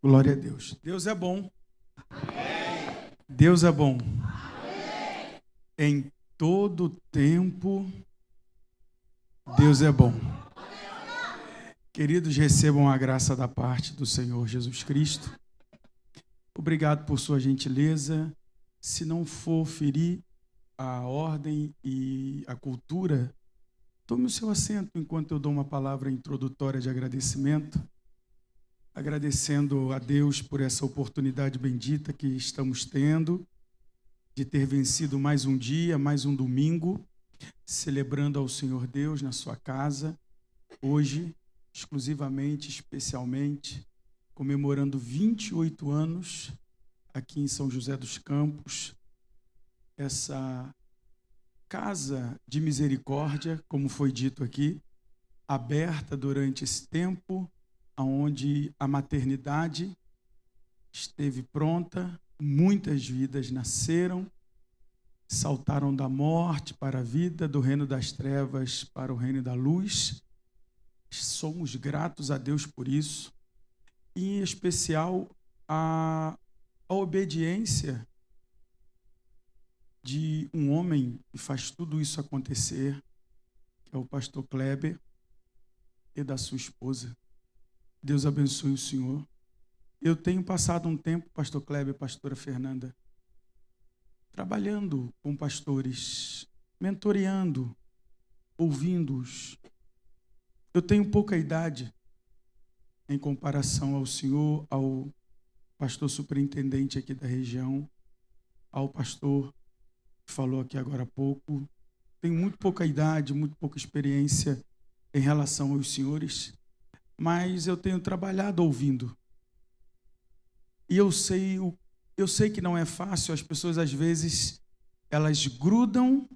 Glória a Deus. Deus é bom. Deus é bom. Em todo tempo, Deus é bom. Queridos, recebam a graça da parte do Senhor Jesus Cristo. Obrigado por sua gentileza. Se não for ferir a ordem e a cultura, tome o seu assento enquanto eu dou uma palavra introdutória de agradecimento, agradecendo a Deus por essa oportunidade bendita que estamos tendo de ter vencido mais um dia, mais um domingo, celebrando ao Senhor Deus na sua casa, hoje, exclusivamente, especialmente, comemorando 28 anos aqui em São José dos Campos, essa casa de misericórdia, como foi dito aqui, aberta durante esse tempo, onde a maternidade esteve pronta, muitas vidas nasceram, saltaram da morte para a vida, do reino das trevas para o reino da luz. Somos gratos a Deus por isso, e em especial a obediência de um homem que faz tudo isso acontecer, que é o pastor Kleber, e da sua esposa. Deus abençoe o senhor. Eu tenho passado um tempo, pastor Kleber e pastora Fernanda, trabalhando com pastores, mentoreando, ouvindo-os. Eu tenho pouca idade em comparação ao senhor, ao pastor superintendente aqui da região, ao pastor que falou aqui agora há pouco. Tenho muito pouca idade, muito pouca experiência em relação aos senhores, mas eu tenho trabalhado ouvindo. E eu sei que não é fácil, as pessoas às vezes, elas grudam,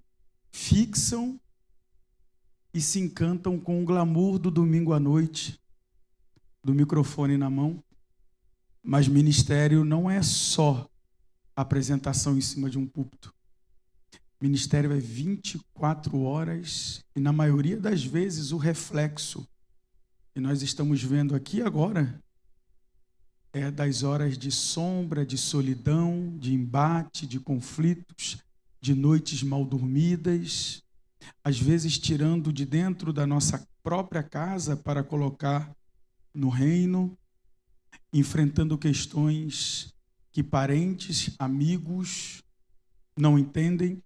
fixam e se encantam com o glamour do domingo à noite, do microfone na mão. Mas ministério não é só apresentação em cima de um púlpito. Ministério é 24 horas e, na maioria das vezes, o reflexo que nós estamos vendo aqui agora é das horas de sombra, de solidão, de embate, de conflitos, de noites mal dormidas, às vezes tirando de dentro da nossa própria casa para colocar no reino, enfrentando questões que parentes, amigos não entendem,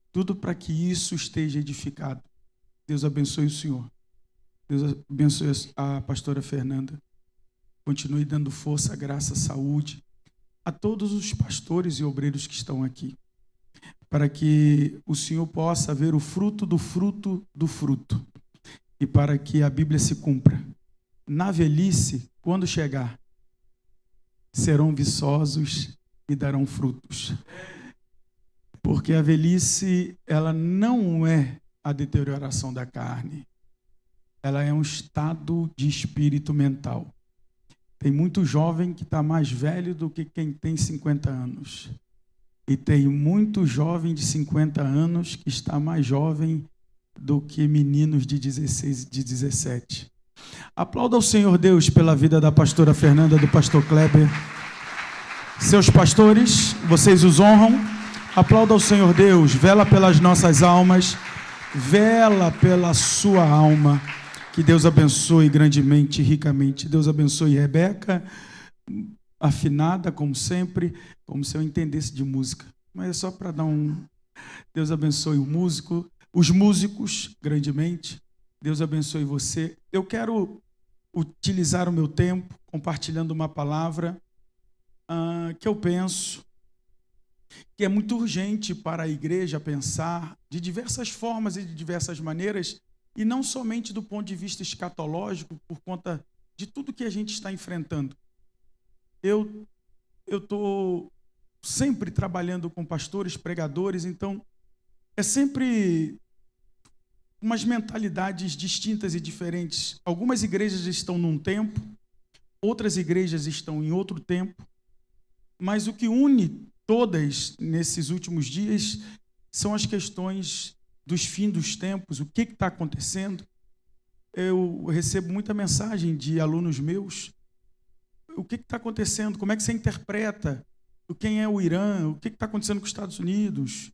tudo para que isso esteja edificado. Deus abençoe o senhor. Deus abençoe a pastora Fernanda. Continue dando força, graça, saúde a todos os pastores e obreiros que estão aqui, para que o Senhor possa ver o fruto do fruto do fruto e para que a Bíblia se cumpra. Na velhice, quando chegar, serão viçosos e darão frutos. Porque a velhice, ela não é a deterioração da carne, ela é um estado de espírito mental. Tem muito jovem que está mais velho do que quem tem 50 anos. E tem muito jovem de 50 anos que está mais jovem do que meninos de 16 e de 17. Aplauda ao Senhor Deus pela vida da pastora Fernanda, do pastor Kleber. Seus pastores, vocês os honram. Aplauda ao Senhor Deus, vela pelas nossas almas, vela pela sua alma. Que Deus abençoe grandemente, ricamente. Deus abençoe Rebeca, afinada como sempre, como se eu entendesse de música. Mas é só para dar um... Deus abençoe o músico, os músicos grandemente. Deus abençoe você. Eu quero utilizar o meu tempo compartilhando uma palavra que eu penso que é muito urgente para a igreja pensar de diversas formas e de diversas maneiras, e não somente do ponto de vista escatológico, por conta de tudo que a gente está enfrentando. Eu estou sempre trabalhando com pastores, pregadores, então é sempre umas mentalidades distintas e diferentes. Algumas igrejas estão num tempo, outras igrejas estão em outro tempo, mas o que une todas nesses últimos dias são as questões dos fins dos tempos, o que está acontecendo. Eu recebo muita mensagem de alunos meus o que está acontecendo? Como é que você interpreta quem é o Irã? O que está acontecendo com os Estados Unidos?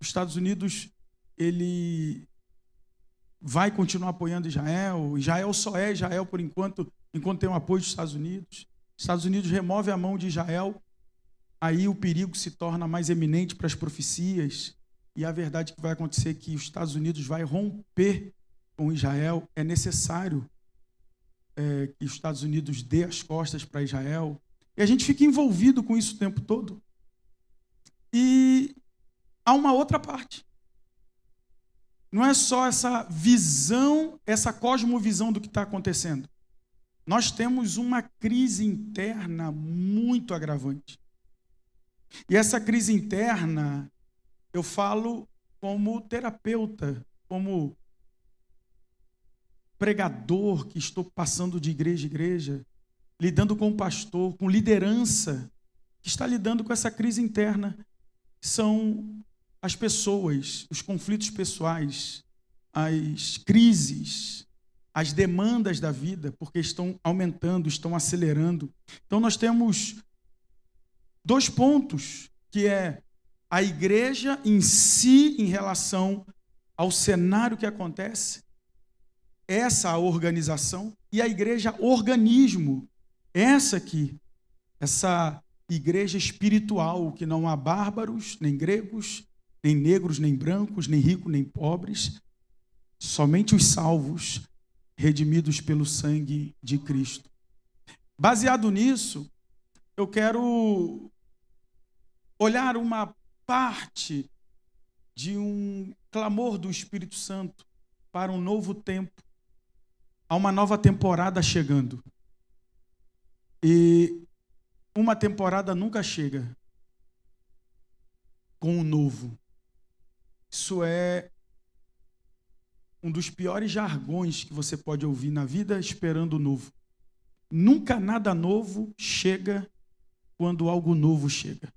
Os Estados Unidos, ele vai continuar apoiando Israel? Israel só é Israel por enquanto tem o apoio dos Estados Unidos. Os Estados Unidos remove a mão de Israel, aí o perigo se torna mais eminente para as profecias, e a verdade que vai acontecer é que os Estados Unidos vai romper com Israel. É necessário que os Estados Unidos dê as costas para Israel, e a gente fica envolvido com isso o tempo todo. E há uma outra parte. Não é só essa visão, essa cosmovisão do que está acontecendo. Nós temos uma crise interna muito agravante. E essa crise interna, eu falo como terapeuta, como pregador que estou passando de igreja em igreja, lidando com o pastor, com liderança, que está lidando com essa crise interna. São as pessoas, os conflitos pessoais, as crises, as demandas da vida, porque estão aumentando, estão acelerando. Então nós temos 2 pontos, que é a igreja em si, em relação ao cenário que acontece, essa organização, e a igreja organismo, essa igreja espiritual, que não há bárbaros, nem gregos, nem negros, nem brancos, nem ricos, nem pobres, somente os salvos, redimidos pelo sangue de Cristo. Baseado nisso, eu quero olhar uma parte de um clamor do Espírito Santo para um novo tempo. Há uma nova temporada chegando. E uma temporada nunca chega com o novo. Isso é um dos piores jargões que você pode ouvir na vida, esperando o novo. Nunca nada novo chega quando algo novo chega.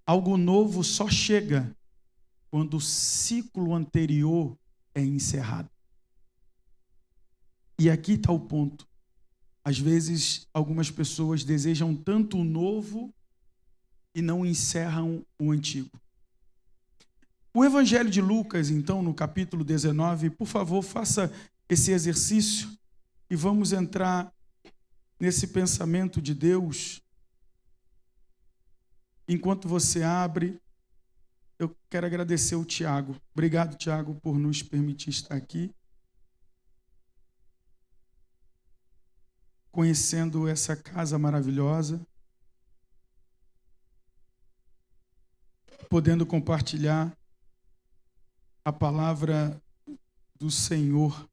Algo novo só chega quando o ciclo anterior é encerrado. E aqui está o ponto. Às vezes, algumas pessoas desejam tanto o novo e não encerram o antigo. O Evangelho de Lucas, então, no capítulo 19, por favor, faça esse exercício e vamos entrar nesse pensamento de Deus. Enquanto você abre, eu quero agradecer o Tiago. Obrigado, Tiago, por nos permitir estar aqui, conhecendo essa casa maravilhosa, podendo compartilhar a palavra do Senhor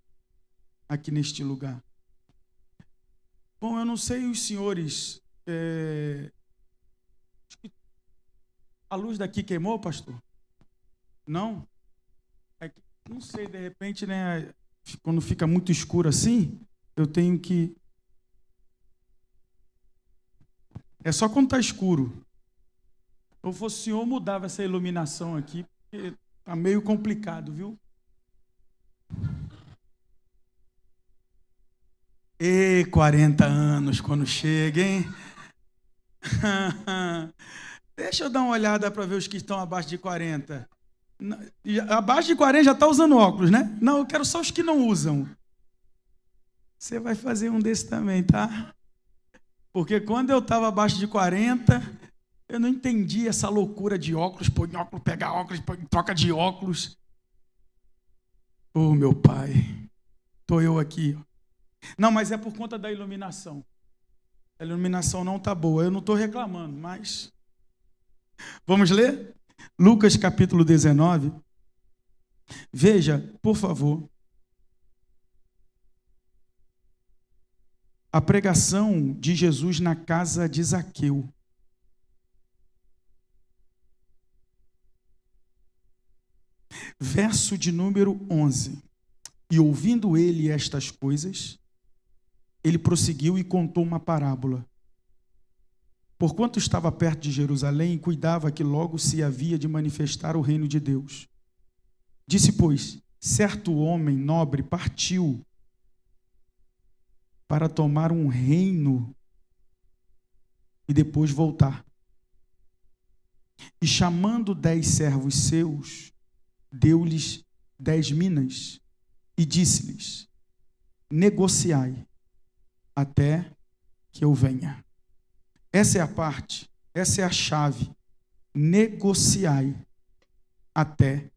aqui neste lugar. Bom, eu não sei os senhores, a luz daqui queimou, pastor? Não? Não sei, de repente, né, quando fica muito escuro assim, eu tenho que... É só quando está escuro. Se eu fosse o senhor, mudava essa iluminação aqui, porque está meio complicado, viu? E 40 anos quando chega, hein? Deixa eu dar uma olhada para ver os que estão abaixo de 40. Abaixo de 40 já está usando óculos, né? Não, eu quero só os que não usam. Você vai fazer um desse também, tá? Porque quando eu estava abaixo de 40, eu não entendi essa loucura de óculos, põe óculos, pega óculos, troca de óculos. Oh, meu pai, estou eu aqui. Não, mas é por conta da iluminação. A iluminação não está boa, eu não estou reclamando, mas... Vamos ler? Lucas capítulo 19. Veja, por favor, a pregação de Jesus na casa de Zaqueu. Verso de número 11. E ouvindo ele estas coisas, ele prosseguiu e contou uma parábola. Porquanto estava perto de Jerusalém e cuidava que logo se havia de manifestar o reino de Deus. Disse, pois, certo homem nobre partiu para tomar um reino e depois voltar. E chamando 10 servos seus, deu-lhes 10 minas e disse-lhes: negociai até que eu venha. Essa é a parte, essa é a chave. Negociai até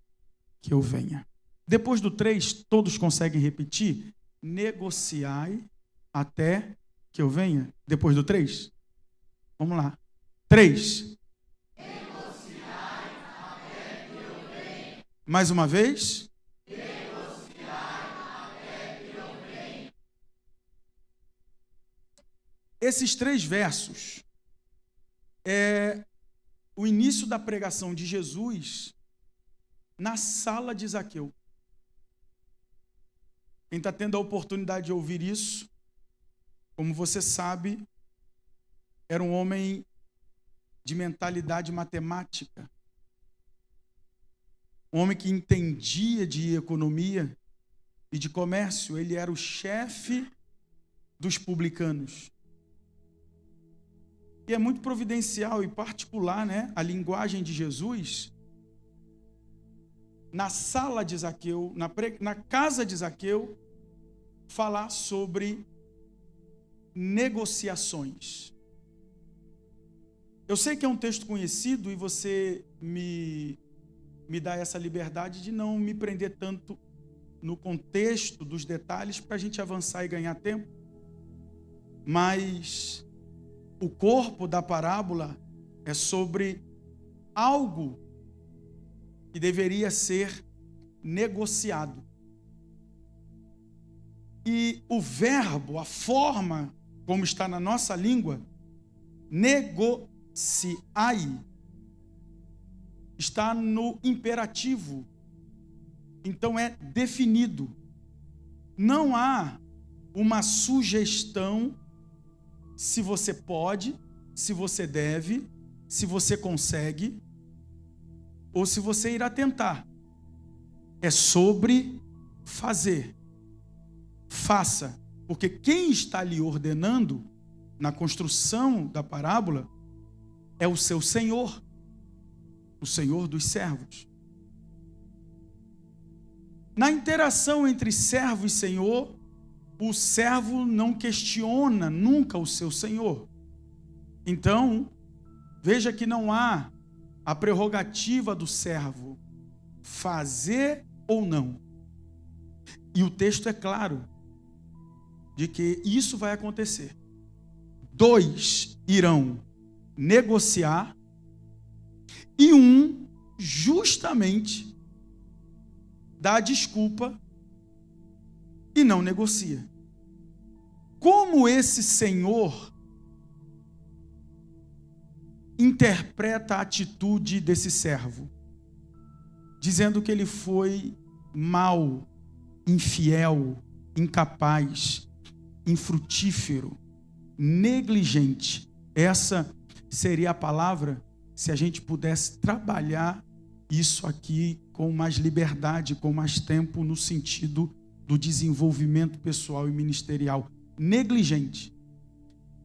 que eu venha. Depois do 3, todos conseguem repetir? Negociai até que eu venha. Depois do 3? Vamos lá. 3. Negociai até que eu venha. Mais uma vez. Negociai até que eu venha. Esses 3 versos é o início da pregação de Jesus na sala de Zaqueu. Quem está tendo a oportunidade de ouvir isso, como você sabe, era um homem de mentalidade matemática. Um homem que entendia de economia e de comércio. Ele era o chefe dos publicanos. E é muito providencial e particular, né, a linguagem de Jesus na sala de Zaqueu, na casa de Zaqueu, falar sobre negociações. Eu sei que é um texto conhecido e você me dá essa liberdade de não me prender tanto no contexto dos detalhes para a gente avançar e ganhar tempo. Mas o corpo da parábola é sobre algo que deveria ser negociado. E o verbo, a forma como está na nossa língua, negociai, está no imperativo. Então é definido. Não há uma sugestão se você pode, se você deve, se você consegue, ou se você irá tentar. É sobre fazer. Faça. Porque quem está lhe ordenando na construção da parábola é o seu Senhor, o Senhor dos servos. Na interação entre servo e Senhor, o servo não questiona nunca o seu Senhor. Então, veja que não há a prerrogativa do servo fazer ou não. E o texto é claro de que isso vai acontecer. 2 irão negociar e um justamente dá desculpa e não negocia. Como esse Senhor interpreta a atitude desse servo? Dizendo que ele foi mau, infiel, incapaz, infrutífero, negligente. Essa seria a palavra se a gente pudesse trabalhar isso aqui com mais liberdade, com mais tempo, no sentido do desenvolvimento pessoal e ministerial. Negligente.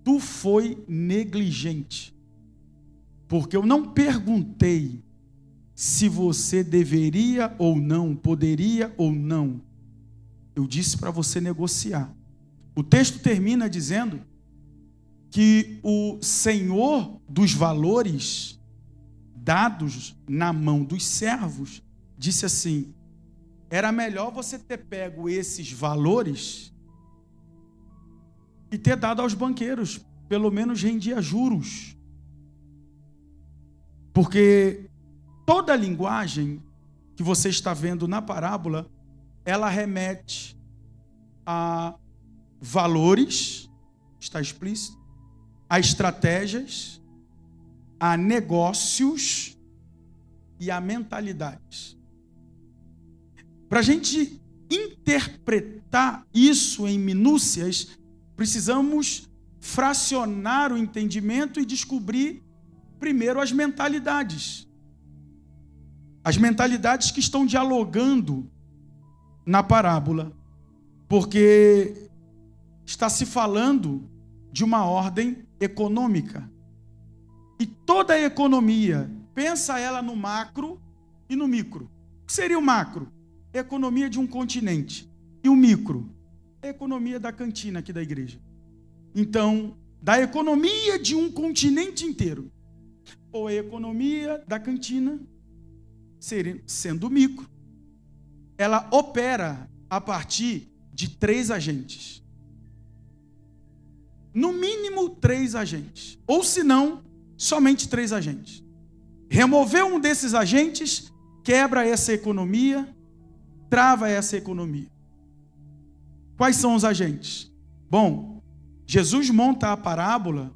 Tu foi negligente. Porque eu não perguntei se você deveria ou não, poderia ou não. Eu disse para você negociar. O texto termina dizendo que o Senhor dos valores dados na mão dos servos disse assim: era melhor você ter pego esses valores e ter dado aos banqueiros, pelo menos rendia juros. Porque toda a linguagem que você está vendo na parábola, ela remete a valores, está explícito, a estratégias, a negócios e a mentalidades. Para a gente interpretar isso em minúcias, precisamos fracionar o entendimento e descobrir primeiro as mentalidades. As mentalidades que estão dialogando na parábola. Porque está se falando de uma ordem econômica. E toda a economia, pensa ela no macro e no micro. O que seria o macro? A economia de um continente. E o micro? A economia da cantina aqui da igreja. Então, da economia de um continente inteiro, ou a economia da cantina, sendo micro, ela opera a partir de 3 agentes. No mínimo 3 agentes. Ou se não, somente 3 agentes. Remover um desses agentes, quebra essa economia, trava essa economia. Quais são os agentes? Bom, Jesus monta a parábola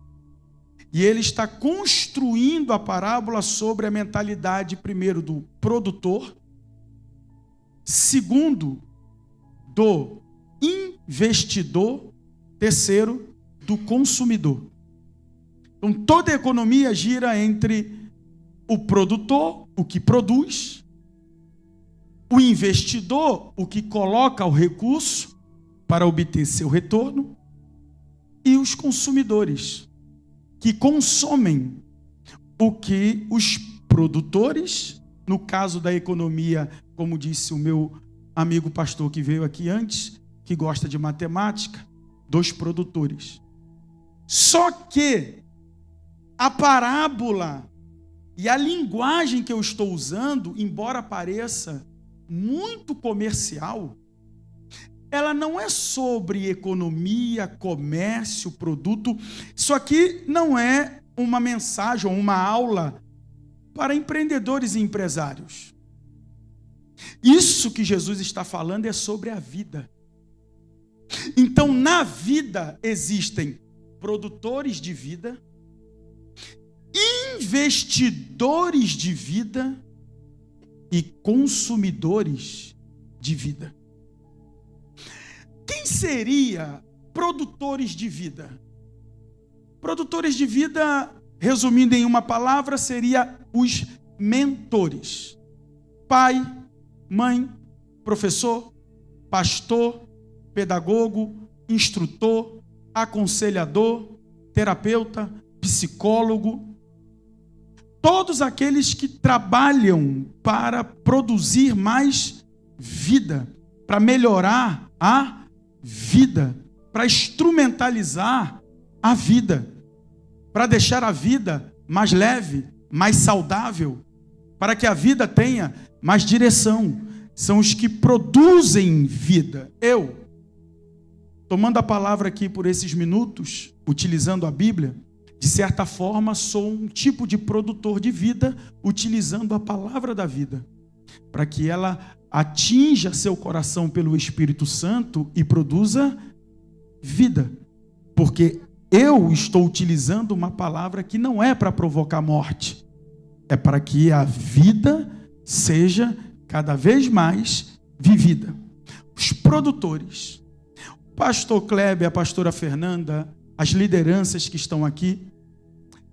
e ele está construindo a parábola sobre a mentalidade, primeiro, do produtor, segundo, do investidor, terceiro, do consumidor. Então, toda a economia gira entre o produtor, o que produz, o investidor, o que coloca o recurso para obter seu retorno, e os consumidores, que consomem o que os produtores, no caso da economia, como disse o meu amigo pastor que veio aqui antes, que gosta de matemática, dos produtores. Só que a parábola e a linguagem que eu estou usando, embora pareça muito comercial, ela não é sobre economia, comércio, produto. Isso aqui não é uma mensagem ou uma aula para empreendedores e empresários. Isso que Jesus está falando é sobre a vida. Então, na vida existem produtores de vida, investidores de vida e consumidores de vida. Quem seria produtores de vida? Produtores de vida, resumindo em uma palavra, seria os mentores. Pai, mãe, professor, pastor, pedagogo, instrutor, aconselhador, terapeuta, psicólogo. Todos aqueles que trabalham para produzir mais vida, para melhorar a vida, para instrumentalizar a vida, para deixar a vida mais leve, mais saudável, para que a vida tenha mais direção. São os que produzem vida. Eu, tomando a palavra aqui por esses minutos, utilizando a Bíblia, de certa forma sou um tipo de produtor de vida, utilizando a palavra da vida, para que ela atinja seu coração pelo Espírito Santo e produza vida. Porque eu estou utilizando uma palavra que não é para provocar morte, é para que a vida seja cada vez mais vivida. Os produtores, o pastor Kleber, a pastora Fernanda, as lideranças que estão aqui,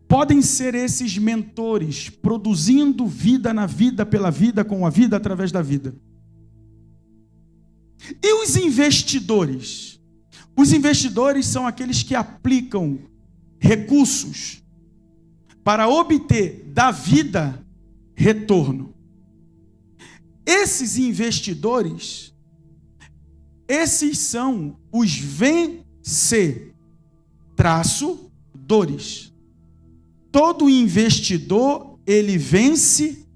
podem ser esses mentores, produzindo vida na vida, pela vida, com a vida, através da vida. E os investidores? Os investidores são aqueles que aplicam recursos para obter da vida retorno. Esses investidores, esses são os vencedores. Todo investidor, ele vence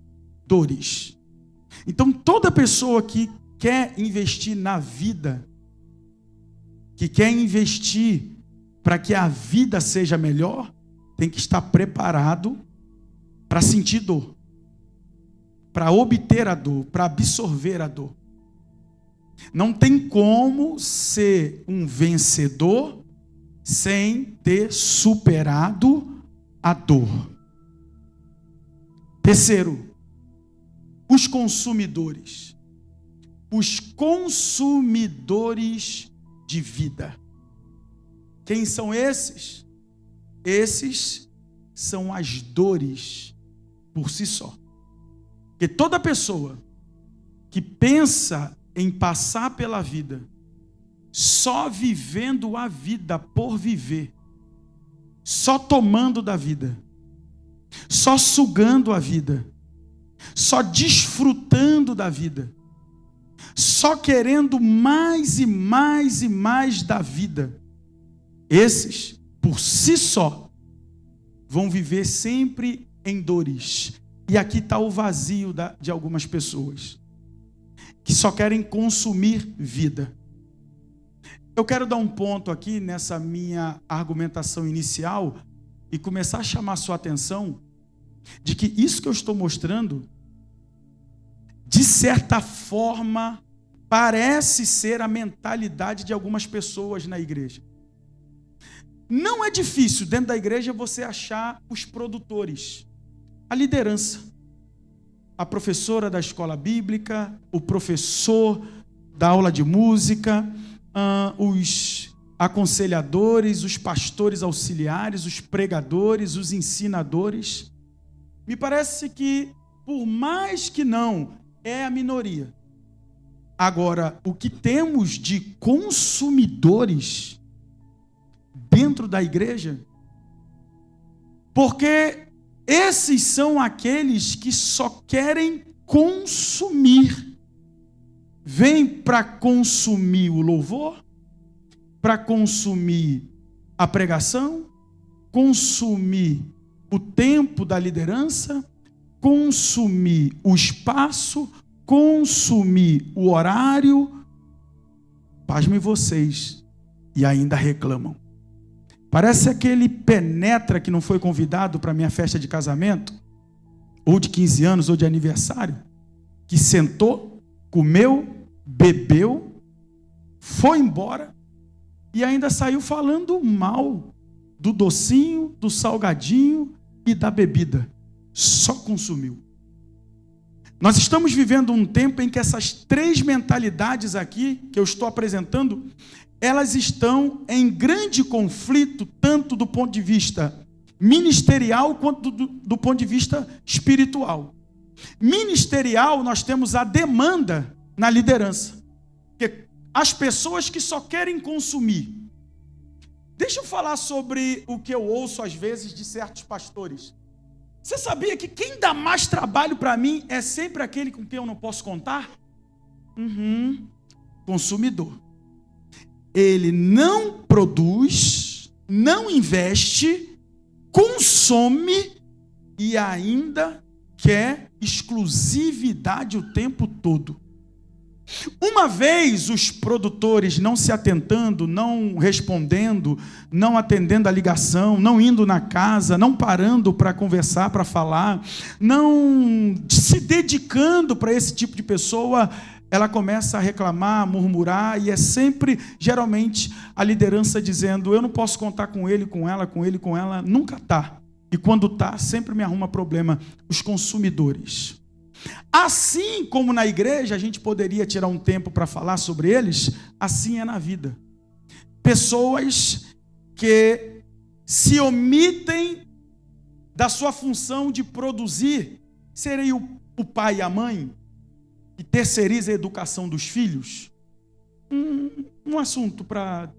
dores. Então, toda pessoa que quer investir na vida, que quer investir para que a vida seja melhor, tem que estar preparado para sentir dor, para obter a dor, para absorver a dor. Não tem como ser um vencedor sem ter superado a dor. Terceiro, os consumidores. Os consumidores de vida. Quem são esses? Esses são as dores por si só. Porque toda pessoa que pensa em passar pela vida só vivendo a vida por viver, só tomando da vida, só sugando a vida, só desfrutando da vida, só querendo mais e mais e mais da vida, esses, por si só, vão viver sempre em dores. E aqui está o vazio de algumas pessoas, que só querem consumir vida. Eu quero dar um ponto aqui nessa minha argumentação inicial e começar a chamar a sua atenção de que isso que eu estou mostrando, de certa forma, parece ser a mentalidade de algumas pessoas na igreja. Não é difícil dentro da igreja você achar os produtores, a liderança, a professora da escola bíblica, o professor da aula de música, os aconselhadores, os pastores auxiliares, os pregadores, os ensinadores. Me parece que, por mais que não, é a minoria. Agora, o que temos de consumidores dentro da igreja, porque esses são aqueles que só querem consumir. Vem para consumir o louvor, para consumir a pregação, consumir o tempo da liderança, consumir o espaço, consumir o horário. Pasmem vocês, e ainda reclamam. Parece aquele penetra que não foi convidado para a minha festa de casamento, ou de 15 anos, ou de aniversário, que sentou, comeu, bebeu, foi embora e ainda saiu falando mal do docinho, do salgadinho e da bebida. Só consumiu. Nós estamos vivendo um tempo em que essas três mentalidades aqui, que eu estou apresentando, elas estão em grande conflito, tanto do ponto de vista ministerial, quanto do ponto de vista espiritual. Ministerial, nós temos a demanda na liderança, porque as pessoas que só querem consumir. Deixa eu falar sobre o que eu ouço às vezes de certos pastores. Você sabia que quem dá mais trabalho para mim é sempre aquele com quem eu não posso contar? Consumidor. Ele não produz, não investe, consome e ainda quer exclusividade o tempo todo. Uma vez os produtores não se atentando, não respondendo, não atendendo a ligação, não indo na casa, não parando para conversar, para falar, não se dedicando para esse tipo de pessoa, ela começa a reclamar, a murmurar, e é sempre, geralmente, a liderança dizendo: eu não posso contar com ele, com ela, nunca está. E quando está, sempre me arruma problema. Os consumidores. Assim como na igreja a gente poderia tirar um tempo para falar sobre eles, assim é na vida. Pessoas que se omitem da sua função de produzir, seria o pai e a mãe, que terceiriza a educação dos filhos, um assunto para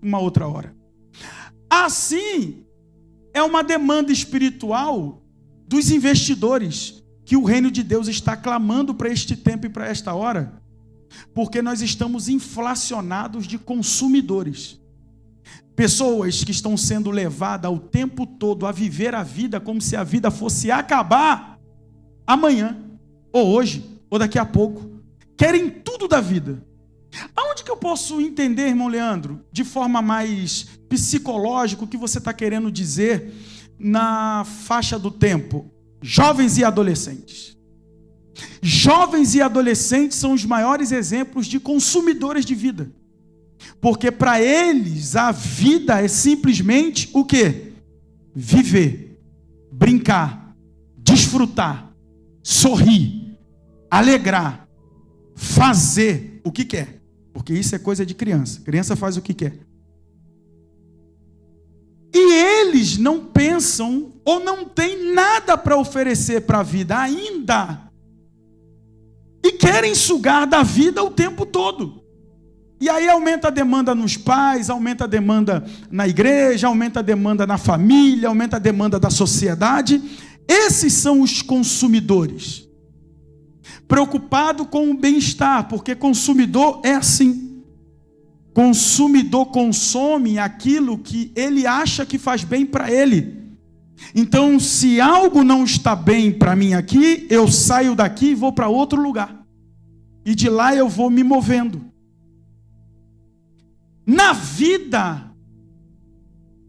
uma outra hora. Assim, é uma demanda espiritual dos investidores, que o reino de Deus está clamando para este tempo e para esta hora, porque nós estamos inflacionados de consumidores. Pessoas que estão sendo levadas o tempo todo a viver a vida como se a vida fosse acabar amanhã, ou hoje, ou daqui a pouco. Querem tudo da vida. Aonde que eu posso entender, irmão Leandro, de forma mais psicológica, o que você está querendo dizer na faixa do tempo? Jovens e adolescentes. Jovens e adolescentes são os maiores exemplos de consumidores de vida. Porque para eles a vida é simplesmente o quê? Viver, brincar, desfrutar, sorrir, alegrar, fazer o que quer. Porque isso é coisa de criança. Criança faz o que quer. E eles não pensam ou não têm nada para oferecer para a vida ainda. E querem sugar da vida o tempo todo. E aí aumenta a demanda nos pais, aumenta a demanda na igreja, aumenta a demanda na família, aumenta a demanda da sociedade. Esses são os consumidores. Preocupado com o bem-estar, porque consumidor é assim. Consumidor consome aquilo que ele acha que faz bem para ele. Então, se algo não está bem para mim aqui, eu saio daqui e vou para outro lugar. E de lá eu vou me movendo. Na vida,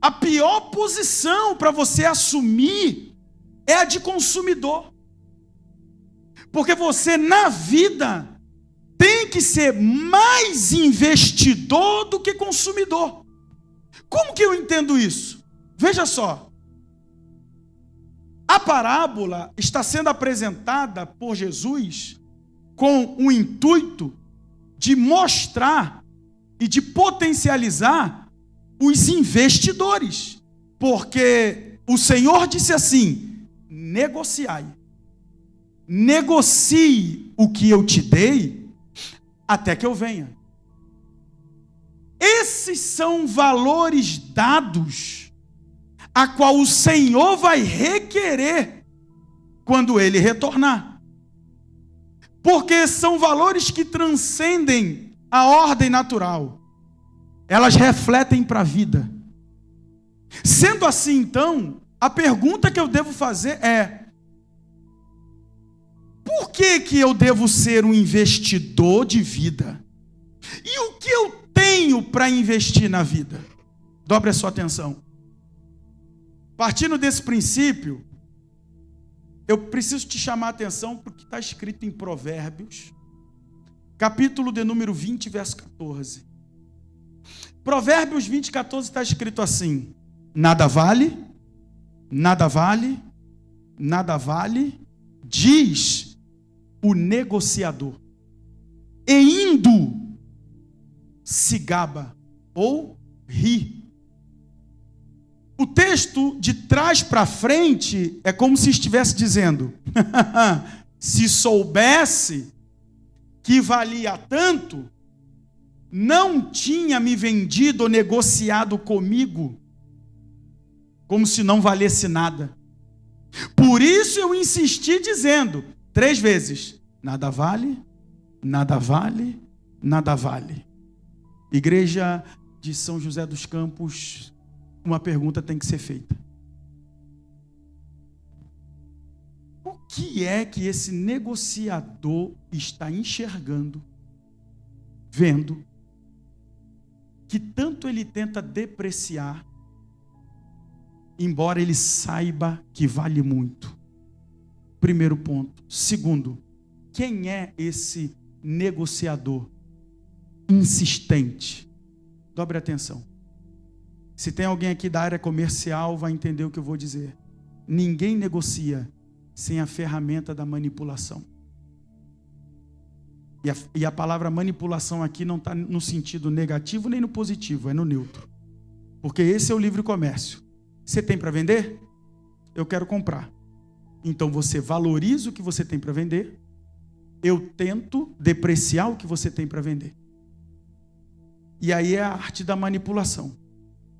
a pior posição para você assumir é a de consumidor. Porque você, na vida, tem que ser mais investidor do que consumidor. Como que eu entendo isso? Veja só. A parábola está sendo apresentada por Jesus com o intuito de mostrar e de potencializar os investidores. Porque o Senhor disse assim: negociai. Negocie o que eu te dei até que eu venha. Esses são valores dados a qual o Senhor vai requerer quando Ele retornar. Porque são valores que transcendem a ordem natural. Elas refletem para a vida. Sendo assim, então, a pergunta que eu devo fazer é: por que eu devo ser um investidor de vida? E o que eu tenho para investir na vida? Dobre a sua atenção. Partindo desse princípio, eu preciso te chamar a atenção porque está escrito em Provérbios, capítulo de número 20, verso 14. Provérbios 20, 14 está escrito assim: nada vale, nada vale, nada vale, diz o negociador, e indo se gaba ou ri. O texto de trás para frente é como se estivesse dizendo: se soubesse que valia tanto, não tinha me vendido ou negociado comigo, como se não valesse nada. Por isso eu insisti dizendo 3 vezes: nada vale, nada vale, nada vale. Igreja de São José dos Campos, uma pergunta tem que ser feita. O que é que esse negociador está enxergando, vendo, que tanto ele tenta depreciar, embora ele saiba que vale muito? Primeiro ponto. Segundo, quem é esse negociador insistente? Dobre atenção. Se tem alguém aqui da área comercial, vai entender o que eu vou dizer. Ninguém negocia sem a ferramenta da manipulação. E a palavra manipulação aqui não está no sentido negativo nem no positivo, é no neutro. Porque esse é o livre comércio. Você tem para vender? Eu quero comprar. Então você valoriza o que você tem para vender. Eu tento depreciar o que você tem para vender. E aí é a arte da manipulação.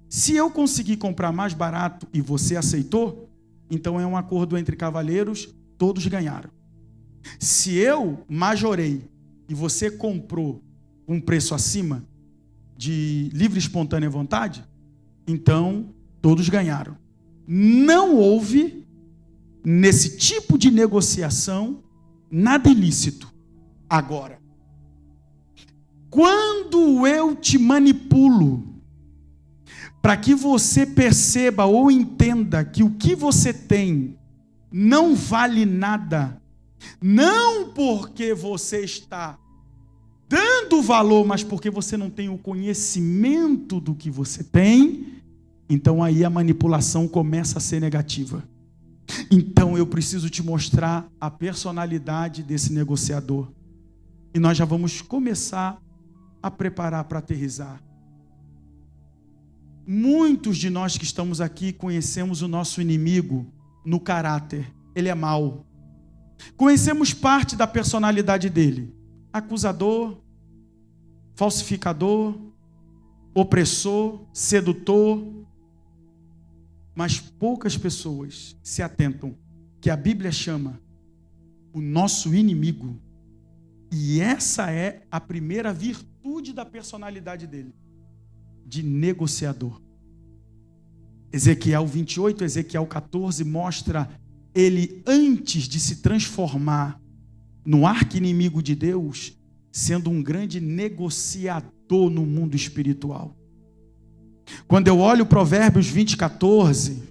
Se eu conseguir comprar mais barato e você aceitou, então é um acordo entre cavalheiros, todos ganharam. Se eu majorei e você comprou um preço acima de livre e espontânea vontade, então todos ganharam. Não houve, nesse tipo de negociação, nada ilícito. Agora, quando eu te manipulo para que você perceba ou entenda que o que você tem não vale nada, não porque você está dando valor, mas porque você não tem o conhecimento do que você tem, então aí a manipulação começa a ser negativa. Então eu preciso te mostrar a personalidade desse negociador. E nós já vamos começar a preparar para aterrissar. Muitos de nós que estamos aqui conhecemos o nosso inimigo no caráter. Ele é mau. Conhecemos parte da personalidade dele. Acusador, falsificador, opressor, sedutor. Mas poucas pessoas se atentam que a Bíblia chama o nosso inimigo. E essa é a primeira virtude da personalidade dele, de negociador. Ezequiel 28, Ezequiel 14 mostra ele antes de se transformar no arqui-inimigo de Deus, sendo um grande negociador no mundo espiritual. Quando eu olho Provérbios 20, 14,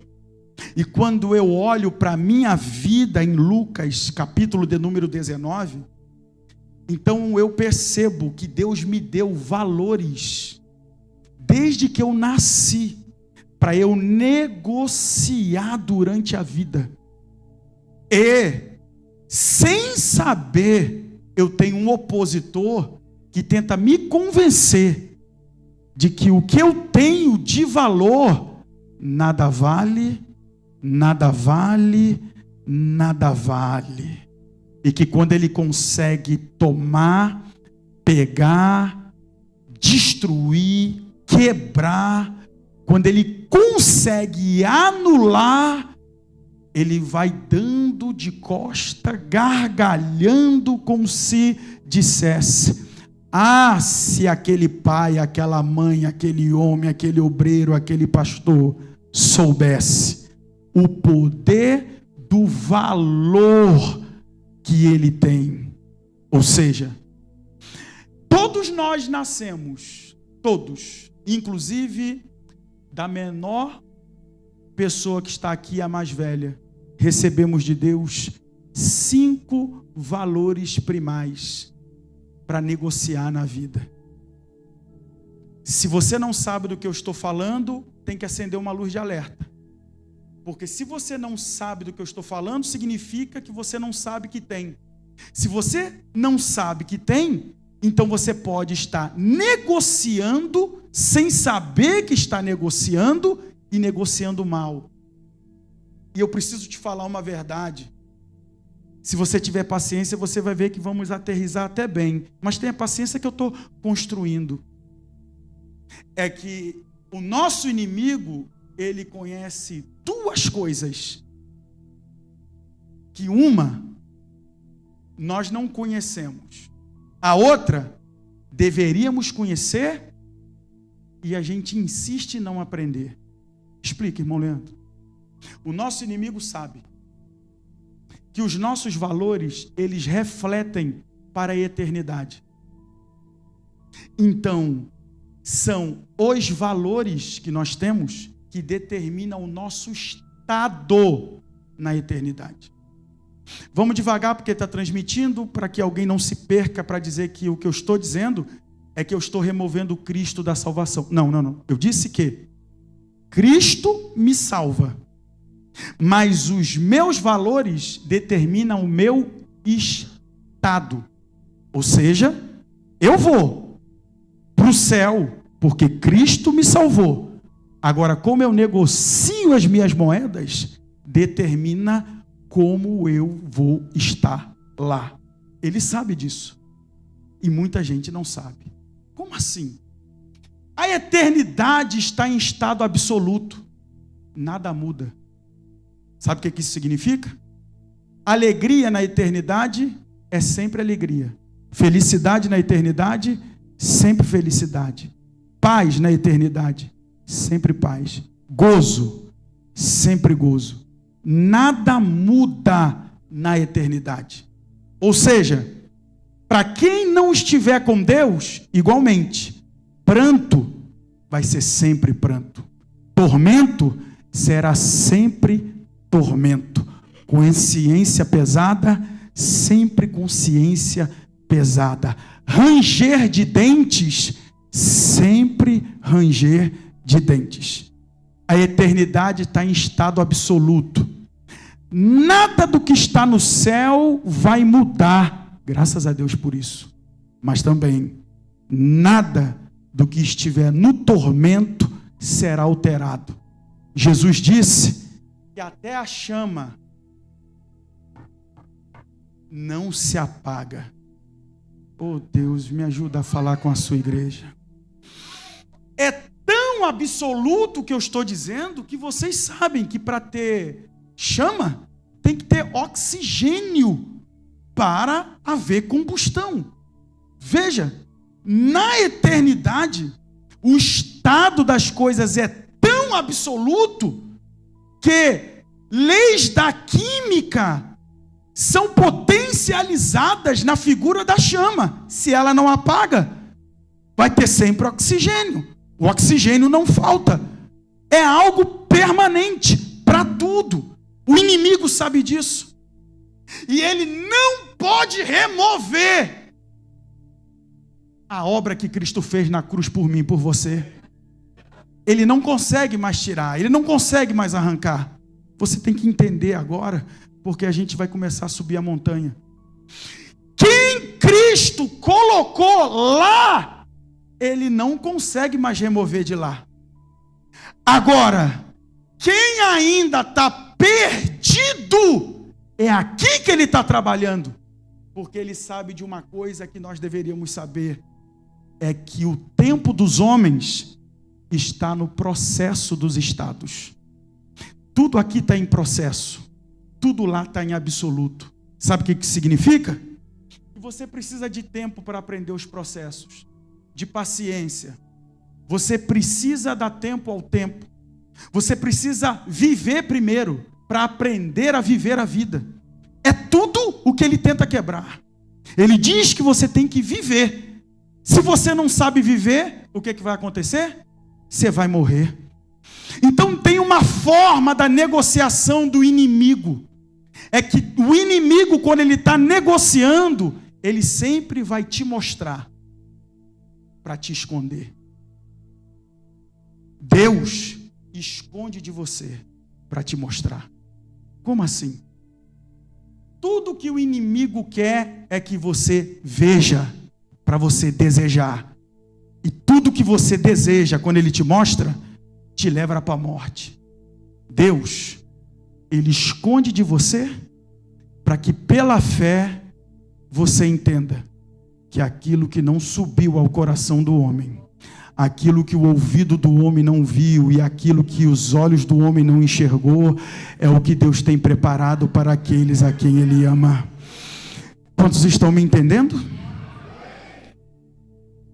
e quando eu olho para a minha vida em Lucas, capítulo de número 19, então eu percebo que Deus me deu valores, desde que eu nasci, para eu negociar durante a vida. E, sem saber, eu tenho um opositor que tenta me convencer de que o que eu tenho de valor, nada vale, nada vale, nada vale. E que quando ele consegue tomar, pegar, destruir, quebrar, quando ele consegue anular, ele vai dando de costa, gargalhando, como se dissesse: ah, se aquele pai, aquela mãe, aquele homem, aquele obreiro, aquele pastor soubesse o poder do valor que ele tem. Ou seja, todos nós nascemos, todos, inclusive da menor pessoa que está aqui, a mais velha, recebemos de Deus 5 valores primais para negociar na vida. Se você não sabe do que eu estou falando, tem que acender uma luz de alerta. Porque se você não sabe do que eu estou falando, significa que você não sabe que tem. Se você não sabe que tem, então você pode estar negociando sem saber que está negociando e negociando mal. E eu preciso te falar uma verdade. Se você tiver paciência, você vai ver que vamos aterrissar até bem. Mas tenha paciência que eu estou construindo. É que o nosso inimigo, ele conhece 2 coisas. Que uma, nós não conhecemos. A outra, deveríamos conhecer e a gente insiste em não aprender. Explica, irmão Leandro. O nosso inimigo sabe que os nossos valores, eles refletem para a eternidade. Então, são os valores que nós temos que determinam o nosso estado na eternidade. Vamos devagar, porque está transmitindo, para que alguém não se perca para dizer que o que eu estou dizendo é que eu estou removendo o Cristo da salvação. Não. Eu disse que Cristo me salva, mas os meus valores determinam o meu estado. Ou seja, eu vou para o céu, porque Cristo me salvou. Agora, como eu negocio as minhas moedas, determina como eu vou estar lá. Ele sabe disso. E muita gente não sabe. Como assim? A eternidade está em estado absoluto. Nada muda. Sabe o que isso significa? Alegria na eternidade é sempre alegria. Felicidade na eternidade, sempre felicidade. Paz na eternidade, sempre paz. Gozo, sempre gozo. Nada muda na eternidade. Ou seja, para quem não estiver com Deus, igualmente, pranto vai ser sempre pranto. Tormento será sempre tormento. Consciência pesada, sempre consciência pesada. Ranger de dentes, sempre ranger de dentes. A eternidade está em estado absoluto. Nada do que está no céu vai mudar, graças a Deus por isso. Mas também, nada do que estiver no tormento será alterado. Jesus disse que até a chama não se apaga. Oh Deus, me ajuda a falar com a sua igreja. É tão absoluto o que eu estou dizendo que vocês sabem que para ter chama tem que ter oxigênio para haver combustão. Veja, na eternidade, o estado das coisas é tão absoluto que leis da química são potencializadas na figura da chama. Se ela não apaga, vai ter sempre oxigênio. O oxigênio não falta. É algo permanente para tudo. O inimigo sabe disso. E ele não pode remover a obra que Cristo fez na cruz por mim e por você. Ele não consegue mais tirar, ele não consegue mais arrancar. Você tem que entender agora, porque a gente vai começar a subir a montanha. Quem Cristo colocou lá, ele não consegue mais remover de lá. Agora, quem ainda está perdido, é aqui que ele está trabalhando. Porque ele sabe de uma coisa que nós deveríamos saber, é que o tempo dos homens está no processo dos estados. Tudo aqui está em processo, tudo lá está em absoluto. Sabe o que significa? Que você precisa de tempo para aprender os processos, de paciência. Você precisa dar tempo ao tempo. Você precisa viver primeiro para aprender a viver a vida. É tudo o que ele tenta quebrar. Ele diz que você tem que viver. Se você não sabe viver, o que vai acontecer? Você vai morrer. Então tem uma forma da negociação do inimigo. É que o inimigo, quando ele está negociando, ele sempre vai te mostrar para te esconder. Deus esconde de você para te mostrar. Como assim? Tudo que o inimigo quer é que você veja, para você desejar. E tudo que você deseja, quando ele te mostra, te leva para a morte. Deus, ele esconde de você para que pela fé você entenda que aquilo que não subiu ao coração do homem, aquilo que o ouvido do homem não viu e aquilo que os olhos do homem não enxergou, é o que Deus tem preparado para aqueles a quem ele ama. Quantos estão me entendendo?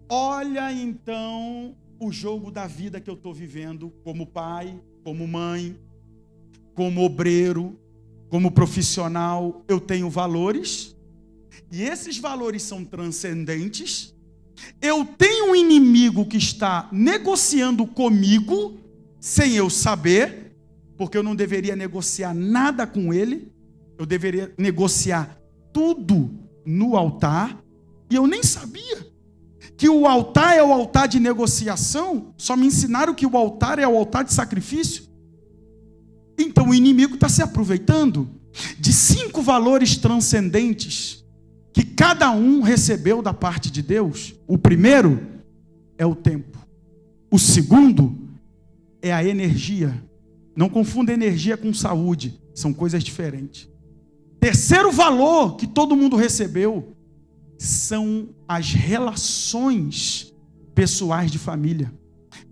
Olha então o jogo da vida que eu estou vivendo como pai, como mãe, como obreiro, como profissional. Eu tenho valores e esses valores são transcendentes. Eu tenho um inimigo que está negociando comigo sem eu saber, porque eu não deveria negociar nada com ele. Eu deveria negociar tudo no altar e eu nem sabia que o altar é o altar de negociação. Só me ensinaram que o altar é o altar de sacrifício. Então o inimigo está se aproveitando de 5 valores transcendentes que cada um recebeu da parte de Deus. O primeiro é o tempo. O segundo é a energia. Não confunda energia com saúde, são coisas diferentes. Terceiro valor que todo mundo recebeu são as relações pessoais de família.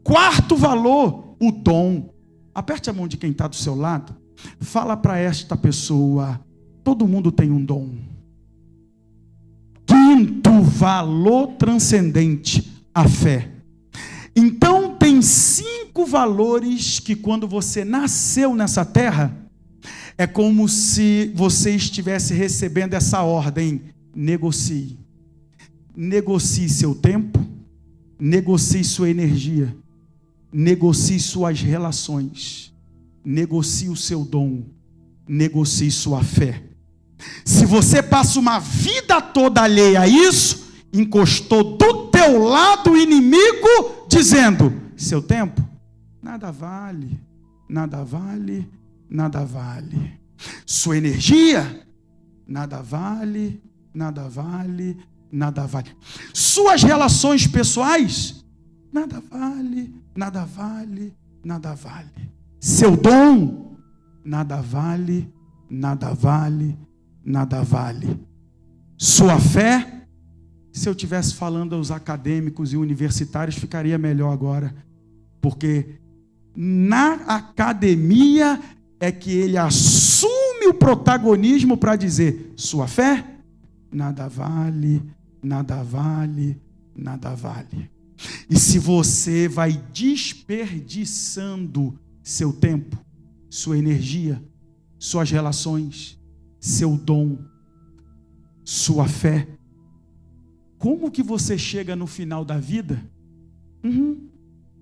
Quarto valor, o dom. Aperte a mão de quem está do seu lado. Fala para esta pessoa: todo mundo tem um dom. Quinto valor transcendente, a fé. Então tem 5 valores que quando você nasceu nessa terra, é como se você estivesse recebendo essa ordem: negocie. Negocie seu tempo, negocie sua energia, negocie suas relações, negocie o seu dom, negocie sua fé. Se você passa uma vida toda alheia a isso, encostou do teu lado o inimigo dizendo: seu tempo, nada vale, nada vale, nada vale. Sua energia, nada vale, nada vale, nada vale. Suas relações pessoais, nada vale, nada vale, nada vale. Seu dom, nada vale, nada vale, nada vale. Sua fé, Se eu estivesse falando aos acadêmicos e universitários, ficaria melhor agora. Porque na academia é que ele assume o protagonismo para dizer: sua fé, nada vale, nada vale, nada vale. E se você vai desperdiçando seu tempo, sua energia, suas relações, seu dom, sua fé, como que você chega no final da vida?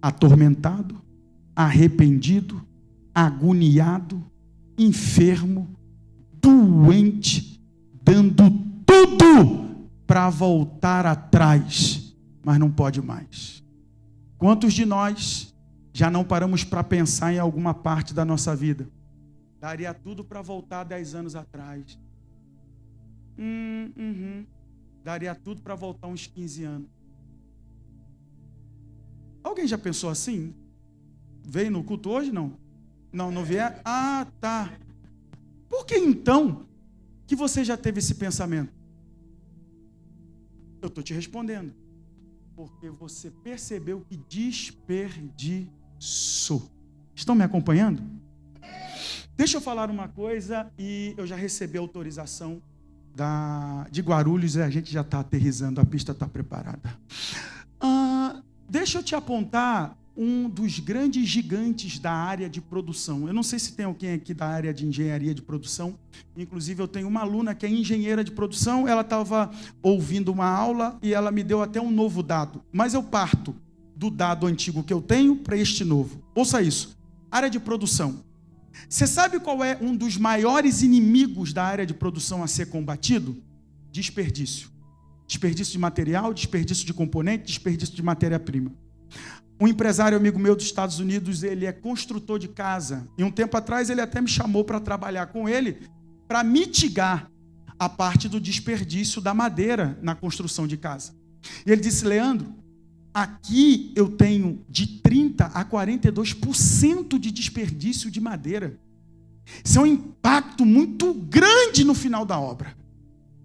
Atormentado, arrependido, agoniado, enfermo, doente, dando tudo para voltar atrás, mas não pode mais. Quantos de nós já não paramos para pensar em alguma parte da nossa vida? Daria tudo para voltar 10 anos atrás. Daria tudo para voltar uns 15 anos. Alguém já pensou assim? Veio no culto hoje? Não? Não vier? Ah, tá. Por que então que você já teve esse pensamento? Eu estou te respondendo. Porque você percebeu que desperdiçou. Estão me acompanhando? Deixa eu falar uma coisa, e eu já recebi autorização de Guarulhos, e a gente já está aterrissando, a pista está preparada. Deixa eu te apontar um dos grandes gigantes da área de produção. Eu não sei se tem alguém aqui da área de engenharia de produção. Inclusive, eu tenho uma aluna que é engenheira de produção. Ela estava ouvindo uma aula e ela me deu até um novo dado. Mas eu parto do dado antigo que eu tenho para este novo. Ouça isso. Área de produção. Você sabe qual é um dos maiores inimigos da área de produção a ser combatido? Desperdício. Desperdício de material, desperdício de componente, desperdício de matéria-prima. Um empresário amigo meu dos Estados Unidos, ele é construtor de casa. E um tempo atrás ele até me chamou para trabalhar com ele, para mitigar a parte do desperdício da madeira na construção de casa. E ele disse: Leandro, aqui eu tenho de 30% a 42% de desperdício de madeira. Isso é um impacto muito grande no final da obra.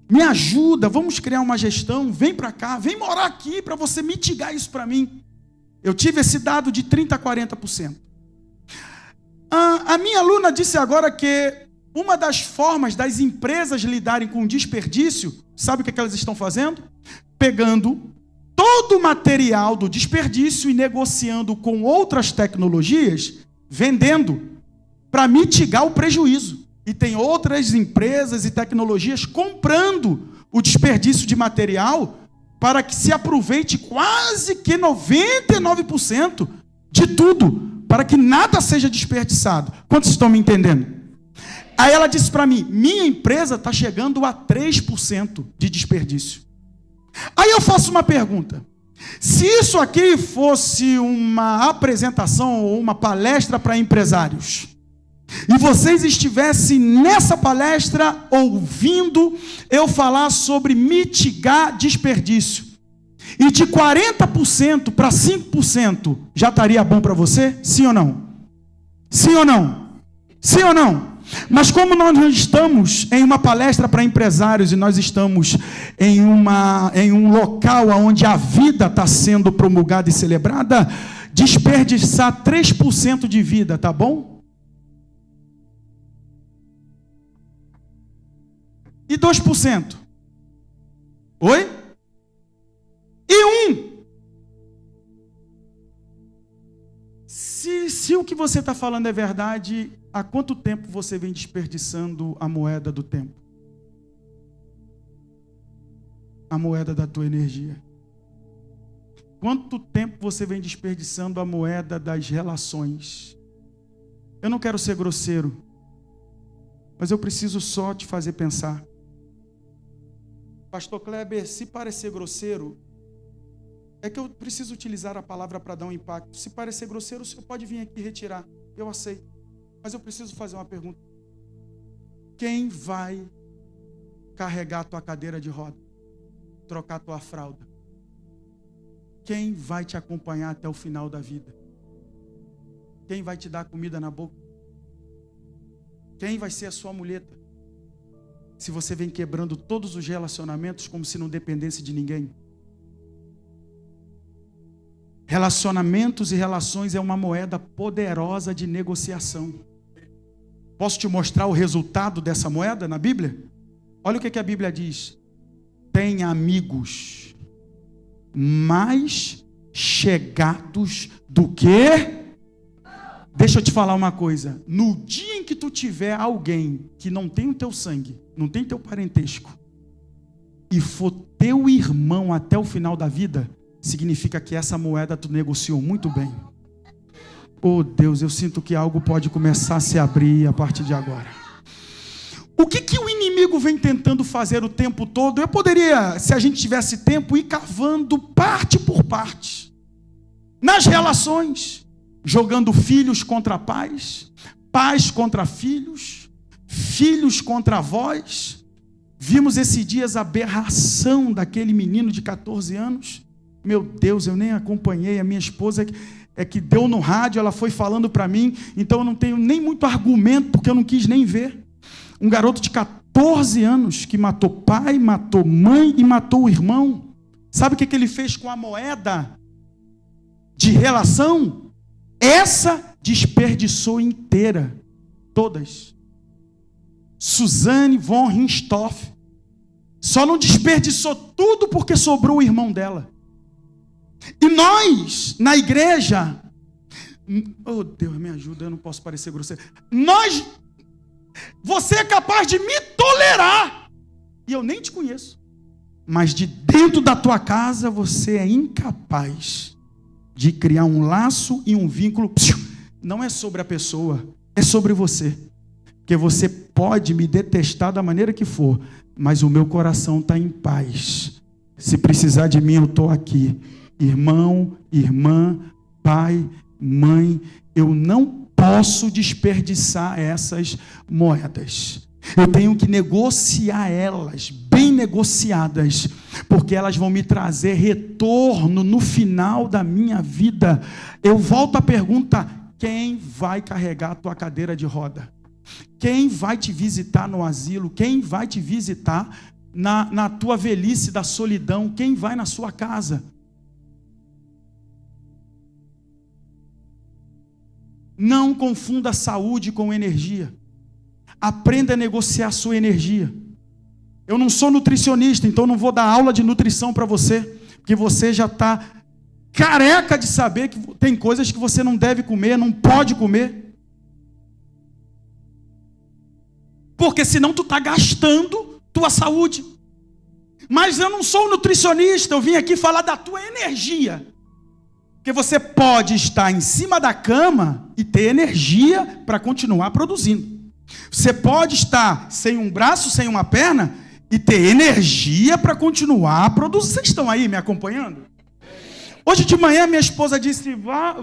Me ajuda, vamos criar uma gestão, vem para cá, vem morar aqui para você mitigar isso para mim. Eu tive esse dado de 30% a 40%. A minha aluna disse agora que uma das formas das empresas lidarem com o desperdício, sabe o que elas estão fazendo? Pegando todo o material do desperdício e negociando com outras tecnologias, vendendo, para mitigar o prejuízo. E tem outras empresas e tecnologias comprando o desperdício de material para que se aproveite quase que 99% de tudo, para que nada seja desperdiçado. Quantos estão me entendendo? Aí ela disse para mim: minha empresa está chegando a 3% de desperdício. Aí eu faço uma pergunta: se isso aqui fosse uma apresentação ou uma palestra para empresários, e vocês estivessem nessa palestra ouvindo eu falar sobre mitigar desperdício, e de 40% para 5% já estaria bom para você? Sim ou não? Sim ou não? Sim ou não? Mas como nós não estamos em uma palestra para empresários e nós estamos em um local onde a vida está sendo promulgada e celebrada, desperdiçar 3% de vida, tá bom? E 2%? Oi? E 1%? Se o que você está falando é verdade, há quanto tempo você vem desperdiçando a moeda do tempo? A moeda da tua energia. Quanto tempo você vem desperdiçando a moeda das relações? Eu não quero ser grosseiro, mas eu preciso só te fazer pensar. Pastor Kleber, se parecer grosseiro, é que eu preciso utilizar a palavra para dar um impacto. Se parecer grosseiro, o senhor pode vir aqui retirar. Eu aceito. Mas eu preciso fazer uma pergunta. Quem vai carregar a tua cadeira de roda? Trocar a tua fralda? Quem vai te acompanhar até o final da vida? Quem vai te dar comida na boca? Quem vai ser a sua muleta? se você vem quebrando todos os relacionamentos como se não dependesse de ninguém? Relacionamentos e relações é uma moeda poderosa de negociação. Posso te mostrar o resultado dessa moeda na Bíblia? Olha o que a Bíblia diz. Tenha amigos mais chegados do que... Deixa eu te falar uma coisa. No dia em que tu tiver alguém que não tem o teu sangue, não tem teu parentesco, e for teu irmão até o final da vida, significa que essa moeda tu negociou muito bem. Oh Deus, eu sinto que algo pode começar a se abrir a partir de agora. O que o inimigo vem tentando fazer o tempo todo? Eu poderia, se a gente tivesse tempo, ir cavando parte por parte. Nas relações. Jogando filhos contra pais, pais contra filhos, filhos contra avós. Vimos esses dias a aberração daquele menino de 14 anos. Meu Deus, eu nem acompanhei. A minha esposa é que deu no rádio, ela foi falando para mim, então eu não tenho nem muito argumento, porque eu não quis nem ver. Um garoto de 14 anos que matou pai, matou mãe e matou o irmão. Sabe o que ele fez com a moeda de relação? Essa desperdiçou inteira, todas. Suzane von Richthofen só não desperdiçou tudo porque sobrou o irmão dela. E nós, na igreja, oh Deus, me ajuda, eu não posso parecer grosseiro. Você é capaz de me tolerar, e eu nem te conheço, mas de dentro da tua casa você é incapaz de criar um laço e um vínculo. Não é sobre a pessoa, é sobre você. Porque você pode me detestar da maneira que for, mas o meu coração está em paz. Se precisar de mim, eu estou aqui. Irmão, irmã, pai, mãe, eu não posso desperdiçar essas moedas. Eu tenho que negociar elas, bem negociadas, porque elas vão me trazer retorno no final da minha vida. Eu volto à pergunta: quem vai carregar a tua cadeira de roda? Quem vai te visitar no asilo? Quem vai te visitar na tua velhice da solidão? Quem vai na sua casa? Não confunda saúde com energia. Aprenda a negociar a sua energia. Eu não sou nutricionista, então não vou dar aula de nutrição para você, porque você já está careca de saber que tem coisas que você não deve comer, não pode comer. Porque senão tu está gastando tua saúde. Mas eu não sou nutricionista, eu vim aqui falar da tua energia. Porque você pode estar em cima da cama e ter energia para continuar produzindo. Você pode estar sem um braço, sem uma perna e ter energia para continuar produzindo. Vocês estão aí me acompanhando? Hoje de manhã minha esposa disse: vá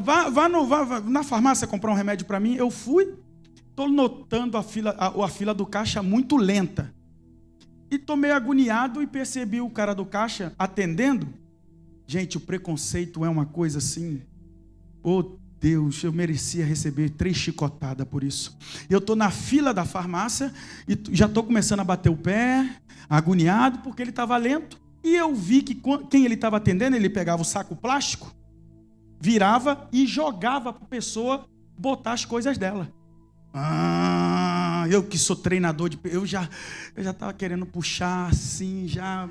na farmácia comprar um remédio para mim. Eu fui, estou notando a fila do caixa muito lenta. E estou meio agoniado e percebi o cara do caixa atendendo. Gente, o preconceito é uma coisa assim. Oh Deus, eu merecia receber 3 chicotadas por isso. Eu estou na fila da farmácia e já estou começando a bater o pé, agoniado, porque ele estava lento. E eu vi que quem ele estava atendendo, ele pegava o saco plástico, virava e jogava para a pessoa botar as coisas dela. Eu que sou treinador, eu já estava querendo puxar assim, já...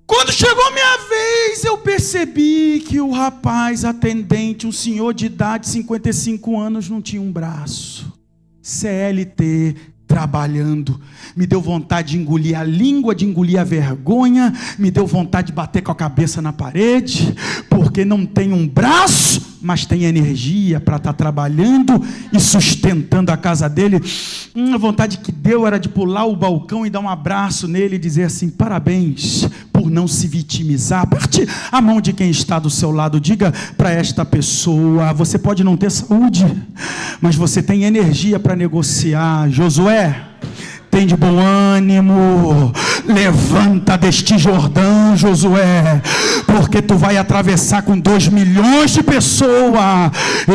Quando chegou minha vez, eu percebi que o rapaz atendente, um senhor de idade, 55 anos, não tinha um braço. CLT, trabalhando. Me deu vontade de engolir a língua, de engolir a vergonha. Me deu vontade de bater com a cabeça na parede. Porque não tem um braço, mas tem energia para estar trabalhando e sustentando a casa dele. A vontade que deu era de pular o balcão e dar um abraço nele e dizer assim: parabéns por não se vitimizar. Aperte a mão de quem está do seu lado. Diga para esta pessoa: você pode não ter saúde, mas você tem energia para negociar. Josué, tem de bom ânimo, levanta deste Jordão, Josué, porque tu vai atravessar com 2 milhões de pessoas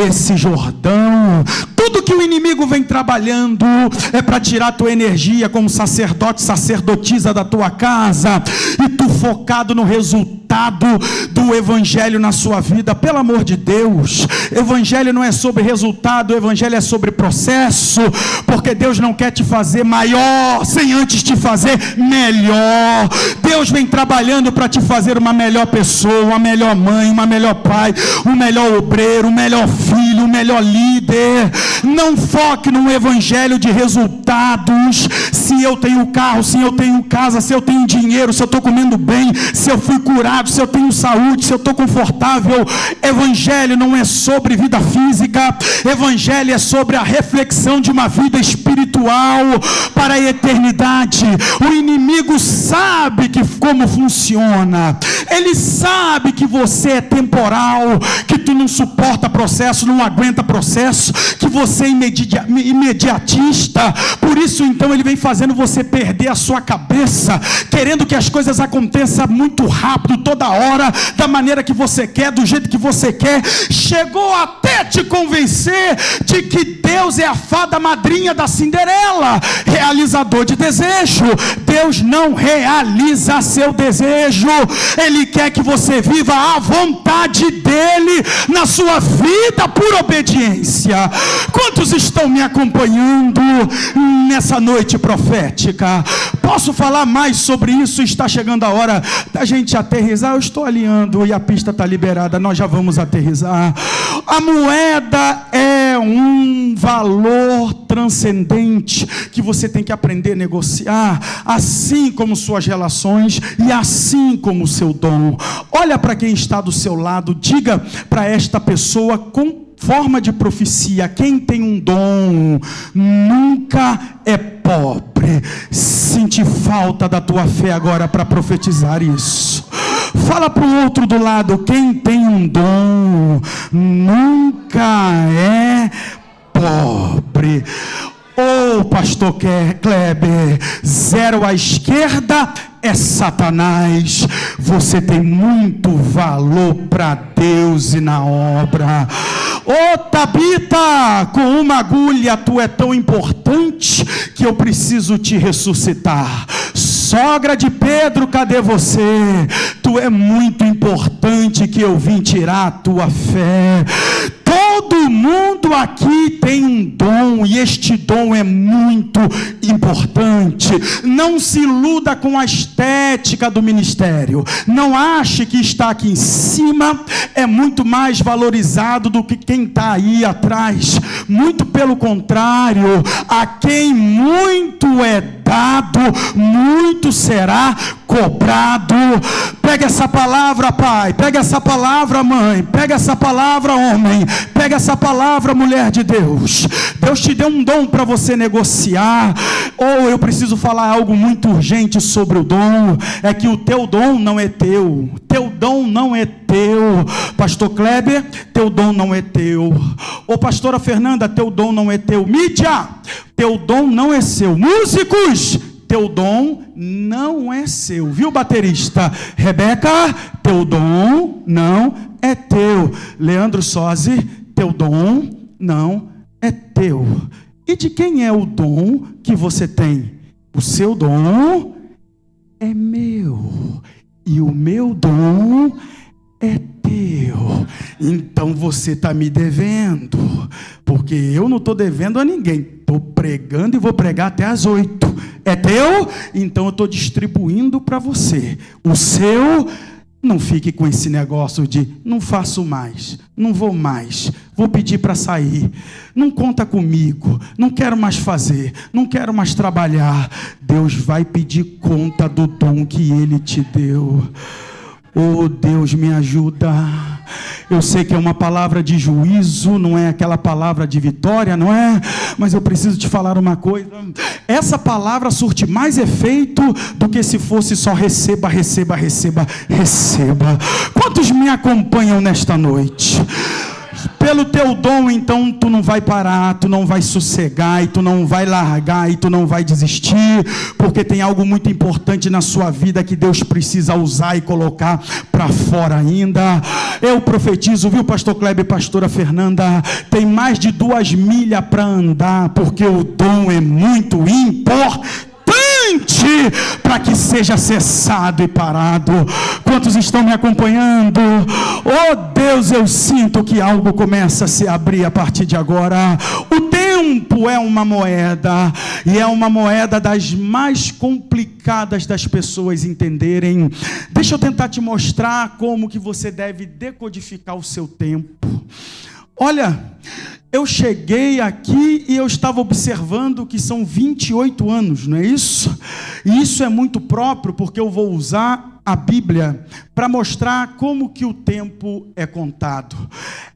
esse Jordão. Tudo que o inimigo vem trabalhando é para tirar a tua energia como sacerdote, sacerdotisa da tua casa, e tu focado no resultado do evangelho na sua vida. Pelo amor de Deus, evangelho não é sobre resultado, o evangelho é sobre processo, porque Deus não quer te fazer maior sem antes te fazer melhor. Deus vem trabalhando para te fazer uma melhor pessoa, uma melhor mãe, uma melhor pai, um melhor obreiro, um melhor filho, um melhor líder. Não foque num evangelho de resultados. Se eu tenho carro, se eu tenho casa, se eu tenho dinheiro, se eu estou comendo bem, se eu fui curado, se eu tenho saúde, se eu estou confortável. Evangelho não é sobre vida física. Evangelho é sobre a reflexão de uma vida espiritual para a eternidade. O inimigo sabe como funciona. Ele sabe que você é temporal, que tu não suporta processo, não aguenta processo, que você é imediatista. Por isso então ele vem fazendo você perder a sua cabeça, querendo que as coisas aconteçam muito rápido, toda hora, da maneira que você quer, do jeito que você quer. Chegou até te convencer de que Deus é a fada madrinha da Cinderela, realizador de desejo. Deus não realiza seu desejo. Ele quer que você viva a vontade dele na sua vida por obediência. Quantos estão me acompanhando nessa noite profética? Posso falar mais sobre isso? Está chegando a hora da gente aterrissar. Eu estou alinhando e a pista está liberada, nós já vamos aterrissar. A moeda é um valor transcendente que você tem que aprender a negociar, assim como suas relações e assim como o seu dom. Olha para quem está do seu lado, diga para esta pessoa com forma de profecia: quem tem um dom nunca é pobre. Sente falta da tua fé agora para profetizar isso. Fala para o outro do lado: quem tem um dom nunca é pobre. Ô pastor Kleber, 0 à esquerda é Satanás. Você tem muito valor para Deus e na obra. Ô Tabita, com uma agulha tu é tão importante que eu preciso te ressuscitar. Sogra de Pedro, cadê você? Tu é muito importante que eu vim tirar a tua fé. Todo mundo aqui tem um dom, e este dom é muito importante. Não se iluda com a estética do ministério. Não ache que está aqui em cima é muito mais valorizado do que quem está aí atrás. Muito pelo contrário, a quem muito é dado, muito será cobrado. Pega essa palavra, pai. Pega essa palavra, mãe. Pega essa palavra, homem. Pega essa palavra, mulher de Deus. Deus te deu um dom para você negociar. Ou eu preciso falar algo muito urgente sobre o dom. É que o teu dom não é teu. Teu dom não é teu. Pastor Kleber, teu dom não é teu. Ô pastora Fernanda, teu dom não é teu. Mídia, teu dom não é seu. Músicos, teu dom não é seu. Viu, baterista? Rebeca, teu dom não é teu. Leandro Sozzi, teu dom não é teu. E de quem é o dom que você tem? O seu dom é meu. E o meu dom é teu. Então você está me devendo, porque eu não estou devendo a ninguém. Estou pregando e vou pregar até às 8. É teu? Então eu estou distribuindo para você. O seu, não fique com esse negócio de não faço mais, não vou mais, vou pedir para sair, não conta comigo, não quero mais fazer, não quero mais trabalhar. Deus vai pedir conta do dom que Ele te deu. Oh Deus, me ajuda. Eu sei que é uma palavra de juízo, não é aquela palavra de vitória, não é? Mas eu preciso te falar uma coisa. Essa palavra surte mais efeito do que se fosse só receba, receba, receba, receba. Quantos me acompanham nesta noite? pelo teu dom, então tu não vai parar, tu não vai sossegar, e tu não vai largar, e tu não vai desistir, porque tem algo muito importante na sua vida que Deus precisa usar e colocar para fora ainda. Eu profetizo, viu, pastor Kleber e pastora Fernanda, tem mais de 2 milhas para andar, porque o dom é muito importante para que seja cessado e parado. Quantos estão me acompanhando? Oh Deus, eu sinto que algo começa a se abrir a partir de agora. O tempo é uma moeda, e é uma moeda das mais complicadas das pessoas entenderem. Deixa eu tentar te mostrar como que você deve decodificar o seu tempo. Olha, eu cheguei aqui e eu estava observando que são 28 anos, não é isso? E isso é muito próprio, porque eu vou usar a Bíblia para mostrar como que o tempo é contado.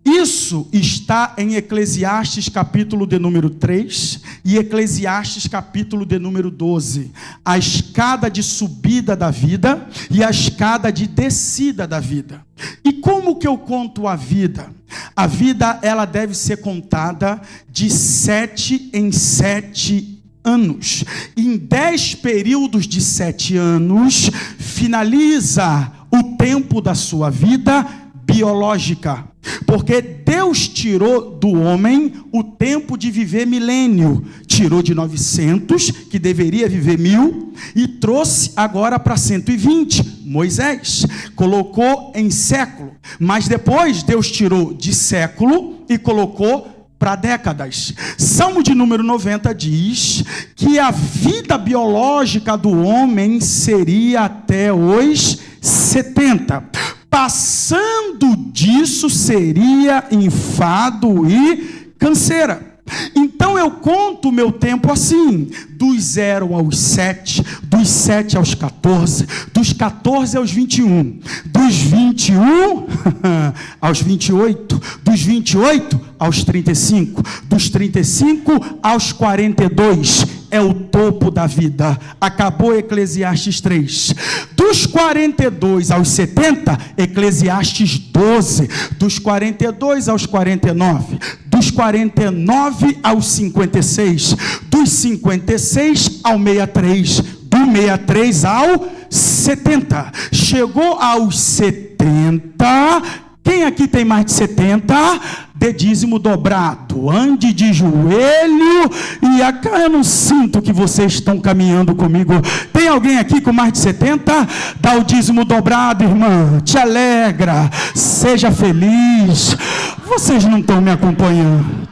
Isso está em Eclesiastes capítulo de número 3 e Eclesiastes capítulo de número 12. A escada de subida da vida e a escada de descida da vida. E como que eu conto a vida? A vida, ela deve ser contada de 7 em 7 anos. Em 10 períodos de 7 anos, finaliza o tempo da sua vida biológica. Porque Deus tirou do homem o tempo de viver milênio. Tirou de 900, que deveria viver 1000, e trouxe agora para 120. Moisés colocou em século, mas depois Deus tirou de século e colocou para décadas. Salmo de número 90 diz que a vida biológica do homem seria até os 70. Passando disso seria enfado e canseira. Então eu conto o meu tempo assim, dos 0 aos 7, dos 7 aos 14, dos 14 aos 21, dos 21 aos 28, dos 28 aos 35, dos 35 aos 42, é o topo da vida. Acabou Eclesiastes 3. Dos 42 aos 70, Eclesiastes 12, dos 42 aos 49, dos 49 aos 56, dos 56 ao 63, do 63 ao 70. Chegou aos 70. Quem aqui tem mais de 70? Dê dízimo dobrado, ande de joelho, e acá eu não sinto que vocês estão caminhando comigo. Tem alguém aqui com mais de 70? Dá o dízimo dobrado, irmã, te alegra, seja feliz. Vocês não estão me acompanhando.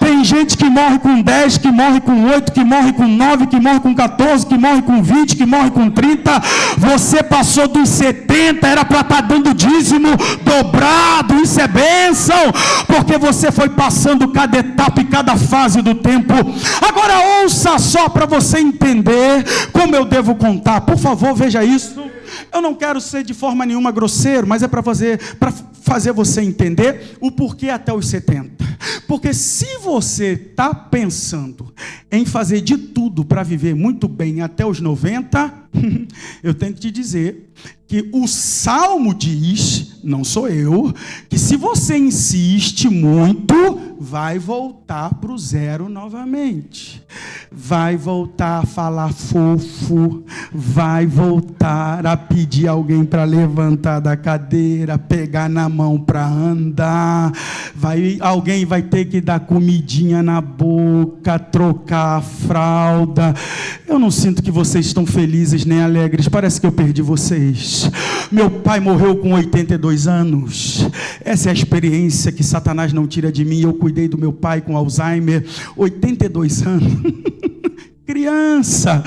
Tem gente que morre com 10, que morre com 8, que morre com 9, que morre com 14, que morre com 20, que morre com 30. Você passou dos 70, era para estar dando dízimo dobrado. Isso é bênção, porque você foi passando cada etapa e cada fase do tempo. Agora ouça só para você entender como eu devo contar. Por favor, veja isso. Eu não quero ser de forma nenhuma grosseiro, mas é para fazer você entender o porquê até os 70. Porque se você está pensando em fazer de tudo para viver muito bem até os 90, eu tenho que te dizer que o Salmo diz, não sou eu, que se você insiste muito, vai voltar para o 0 novamente. Vai voltar a falar fofo, vai voltar a pedir alguém para levantar da cadeira, pegar na mão para andar, alguém vai ter que dar comidinha na boca, trocar a fralda. Eu não sinto que vocês estão felizes nem alegres, parece que eu perdi vocês. Meu pai morreu com 82 anos. Essa é a experiência que Satanás não tira de mim. Eu cuidei do meu pai com Alzheimer, 82 anos. Criança,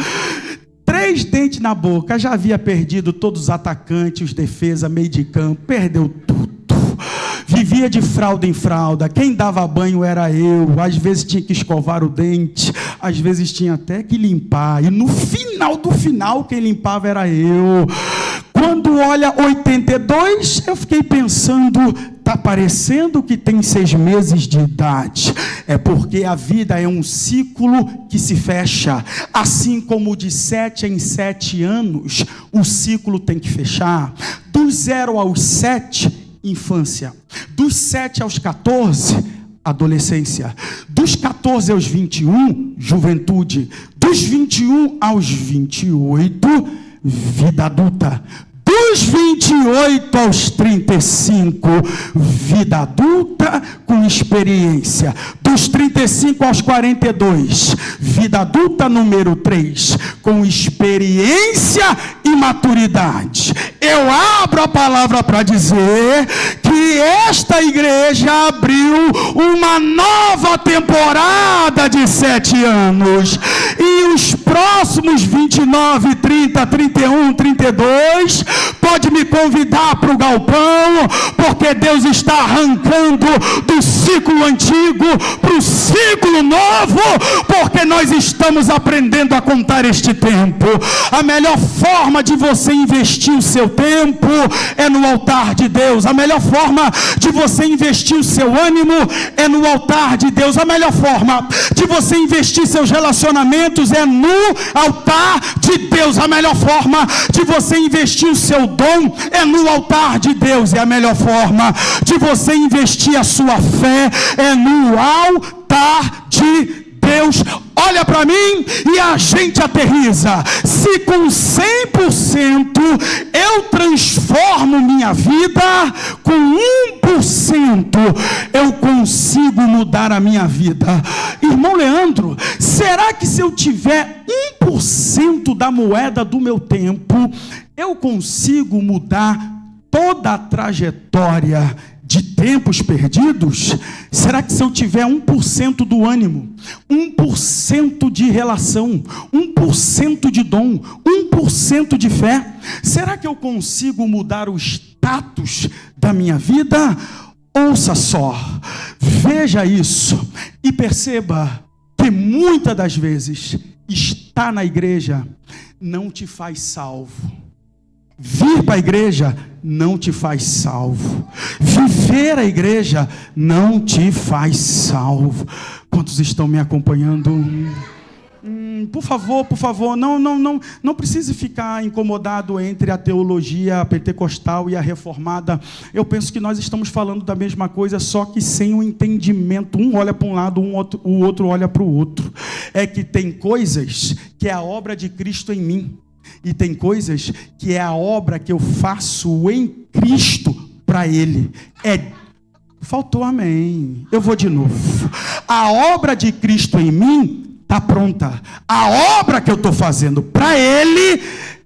3 dentes na boca, já havia perdido todos os atacantes, os defesas, meio de campo, perdeu tudo. Vivia de fralda em fralda. Quem dava banho era eu. Às vezes tinha que escovar o dente, às vezes tinha até que limpar. E no final do final, quem limpava era eu. Quando olha 82, eu fiquei pensando, está parecendo que tem 6 meses de idade. É porque a vida é um ciclo que se fecha. Assim como de 7 em 7 anos, o ciclo tem que fechar. Dos 0 aos 7, infância. Dos Dos 7 aos 14, adolescência. Dos 14 aos 21, juventude. Dos 21 aos 28, vida adulta. Dos 28 aos 35, vida adulta com experiência. Dos 35 aos 42, vida adulta número 3, com experiência e maturidade. Eu abro a palavra para dizer que esta igreja abriu uma nova temporada de 7 anos. E os próximos 29, 30, 31, 32, pode me convidar para o galpão, porque Deus está arrancando do ciclo antigo para o ciclo novo, porque nós estamos aprendendo a contar este tempo. A melhor forma de você investir o seu tempo é no altar de Deus. A melhor forma de você investir o seu ânimo é no altar de Deus. A melhor forma de você investir seus relacionamentos é no altar de Deus. A melhor forma de você investir o seu dom é no altar de Deus. E a melhor forma de você investir a sua fé é no altar de Deus. Olha para mim e a gente aterriza. Se com 100% eu transformo minha vida, com 1% eu consigo mudar a minha vida. Irmão Leandro, será que se eu tiver 1% da moeda do meu tempo, eu consigo mudar toda a trajetória de tempos perdidos? Será que se eu tiver 1% do ânimo, 1% de relação, 1% de dom, 1% de fé, será que eu consigo mudar o status da minha vida? Ouça só, veja isso e perceba que muitas das vezes estar na igreja não te faz salvo. Vir para a igreja não te faz salvo. Viver a igreja não te faz salvo. Quantos estão me acompanhando? Por favor, não precise ficar incomodado entre a teologia pentecostal e a reformada. Eu penso que nós estamos falando da mesma coisa, só que sem o entendimento. Um olha para um lado, o outro olha para o outro. É que tem coisas que é a obra de Cristo em mim. E tem coisas que é a obra que eu faço em Cristo para Ele. Faltou amém. Eu vou de novo. A obra de Cristo em mim está pronta. A obra que eu estou fazendo para Ele,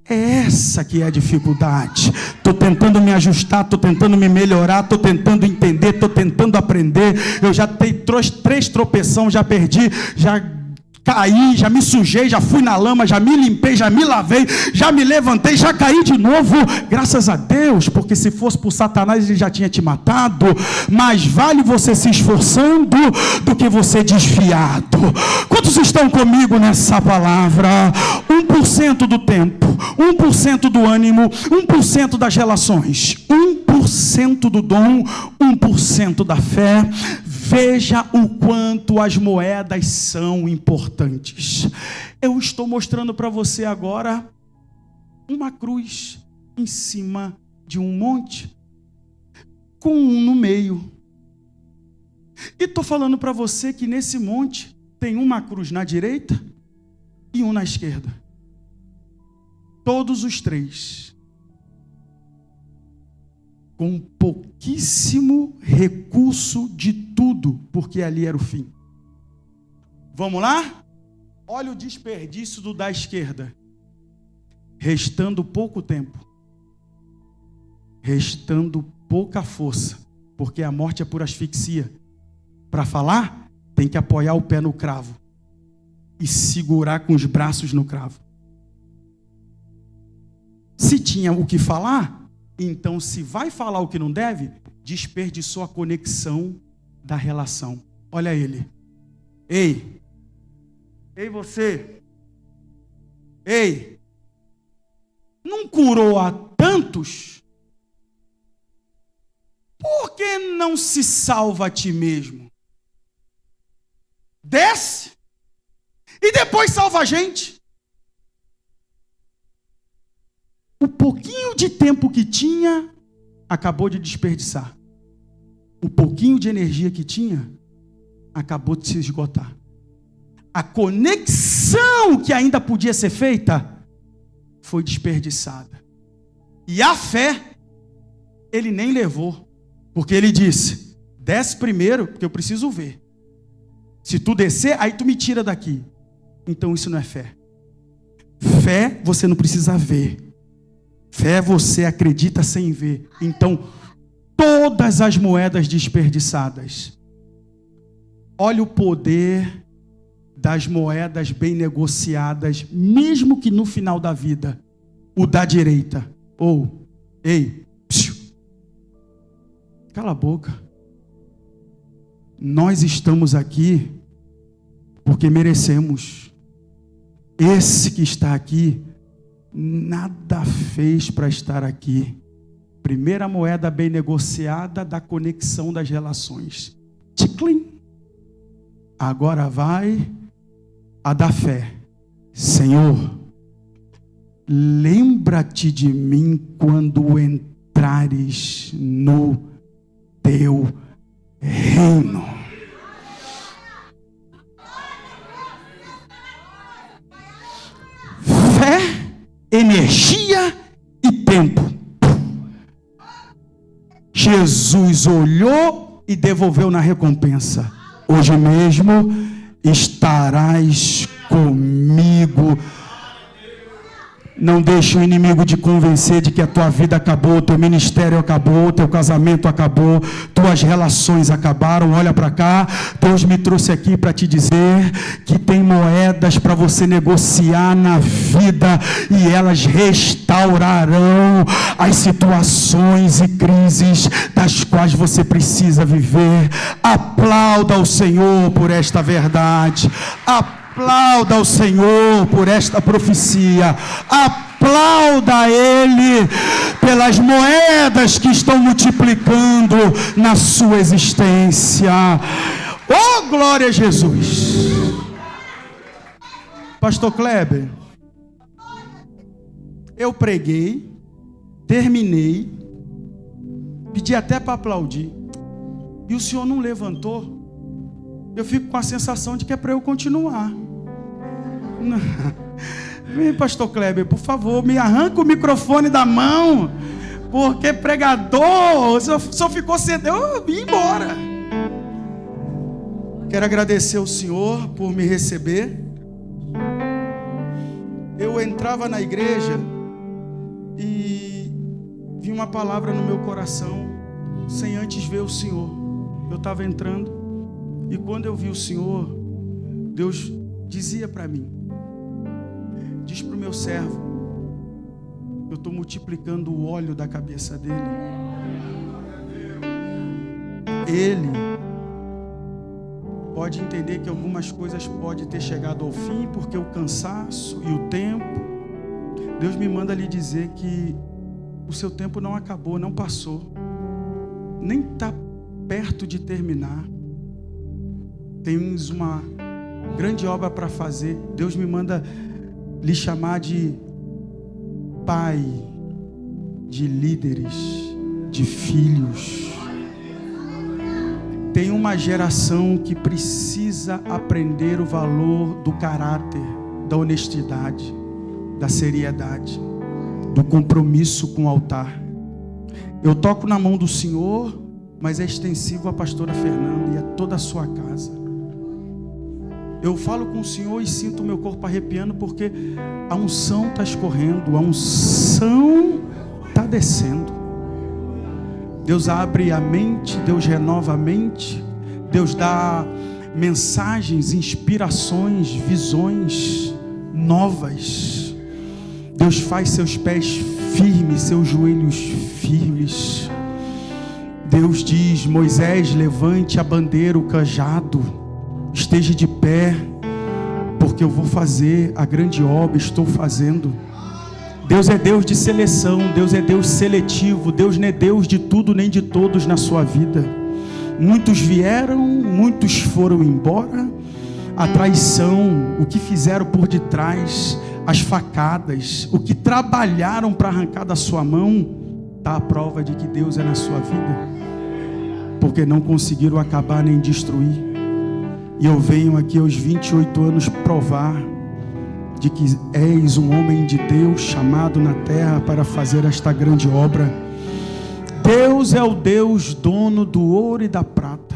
é essa que é a dificuldade. Estou tentando me ajustar, estou tentando me melhorar, estou tentando entender, estou tentando aprender. Eu já tenho 3 tropeção, já perdi, já caí, já me sujei, já fui na lama, já me limpei, já me lavei, já me levantei, já caí de novo, graças a Deus, porque se fosse por Satanás ele já tinha te matado. Mas vale você se esforçando do que você desviado. Quantos estão comigo nessa palavra? 1% do tempo, 1% do ânimo, 1% das relações, 1% do dom, 1% da fé. Veja o quanto as moedas são importantes. Eu estou mostrando para você agora uma cruz em cima de um monte, com um no meio. E estou falando para você que nesse monte tem uma cruz na direita e um na esquerda. Todos os 3. Com pouquíssimo recurso de tudo, porque ali era o fim. Vamos lá? Olha o desperdício do da esquerda. Restando pouco tempo. Restando pouca força, porque a morte é por asfixia. Para falar, tem que apoiar o pé no cravo e segurar com os braços no cravo. Se tinha o que falar, então, se vai falar o que não deve, desperdiçou a conexão da relação. Olha ele. Ei você. Ei, não curou a tantos? Por que não se salva a ti mesmo? Desce e depois salva a gente. O pouquinho de tempo que tinha, acabou de desperdiçar. o pouquinho de energia que tinha acabou de se esgotar. A conexão que ainda podia ser feita foi desperdiçada. E a fé, ele nem levou, porque ele disse: desce primeiro, porque eu preciso ver. Se tu descer, aí tu me tira daqui. Então isso não é fé. Fé você não precisa ver. Fé você acredita sem ver. Então, todas as moedas desperdiçadas. Olha o poder das moedas bem negociadas, mesmo que no final da vida, o da direita, ou, ei, psiu, cala a boca. Nós estamos aqui porque merecemos. Esse que está aqui, nada fez para estar aqui. Primeira moeda bem negociada da conexão das relações. Ticlim. Agora vai a da fé. Senhor, lembra-te de mim quando entrares no teu reino. Fé, energia e tempo. Jesus olhou e devolveu na recompensa. Hoje mesmo estarás comigo. Não deixe o inimigo te convencer de que a tua vida acabou, teu ministério acabou, teu casamento acabou, tuas relações acabaram. Olha para cá, Deus me trouxe aqui para te dizer que tem moedas para você negociar na vida e elas restaurarão as situações e crises das quais você precisa viver. Aplauda o Senhor por esta verdade. Aplauda o Senhor por esta profecia. Aplauda Ele pelas moedas que estão multiplicando na sua existência. Oh, glória a Jesus. Pastor Kleber, eu preguei, terminei, pedi até para aplaudir, e o senhor não levantou. Eu fico com a sensação de que é para eu continuar. Não. Vem, pastor Kleber, por favor, me arranca o microfone da mão, porque pregador, só ficou cedo, eu vim embora. Quero agradecer ao Senhor por me receber. Eu entrava na igreja e vi uma palavra no meu coração, sem antes ver o Senhor. Eu estava entrando, e quando eu vi o Senhor, Deus dizia para mim: diz para o meu servo, eu estou multiplicando o óleo da cabeça dele. Ele pode entender que algumas coisas podem ter chegado ao fim, porque o cansaço e o tempo. Deus me manda lhe dizer que o seu tempo não acabou, não passou, nem está perto de terminar. Tens uma grande obra para fazer. Deus me manda lhe chamar de pai de líderes, de filhos. Tem uma geração que precisa aprender o valor do caráter, da honestidade, da seriedade, do compromisso com o altar. Eu toco na mão do Senhor, mas é extensivo à pastora Fernanda e a toda a sua casa. Eu falo com o Senhor e sinto o meu corpo arrepiando, porque a unção está escorrendo, a unção está descendo. Deus abre a mente, Deus renova a mente, Deus dá mensagens, inspirações, visões novas. Deus faz seus pés firmes, seus joelhos firmes. Deus diz: Moisés, levante a bandeira, o cajado, esteja de pé, porque eu vou fazer a grande obra, estou fazendo. Deus é Deus de seleção, Deus é Deus seletivo, Deus não é Deus de tudo nem de todos na sua vida. Muitos vieram, muitos foram embora. A traição, o que fizeram por detrás, as facadas, o que trabalharam para arrancar da sua mão, está a prova de que Deus é na sua vida. porque não conseguiram acabar nem destruir. E eu venho aqui aos 28 anos provar de que és um homem de Deus chamado na terra para fazer esta grande obra. Deus é o Deus dono do ouro e da prata.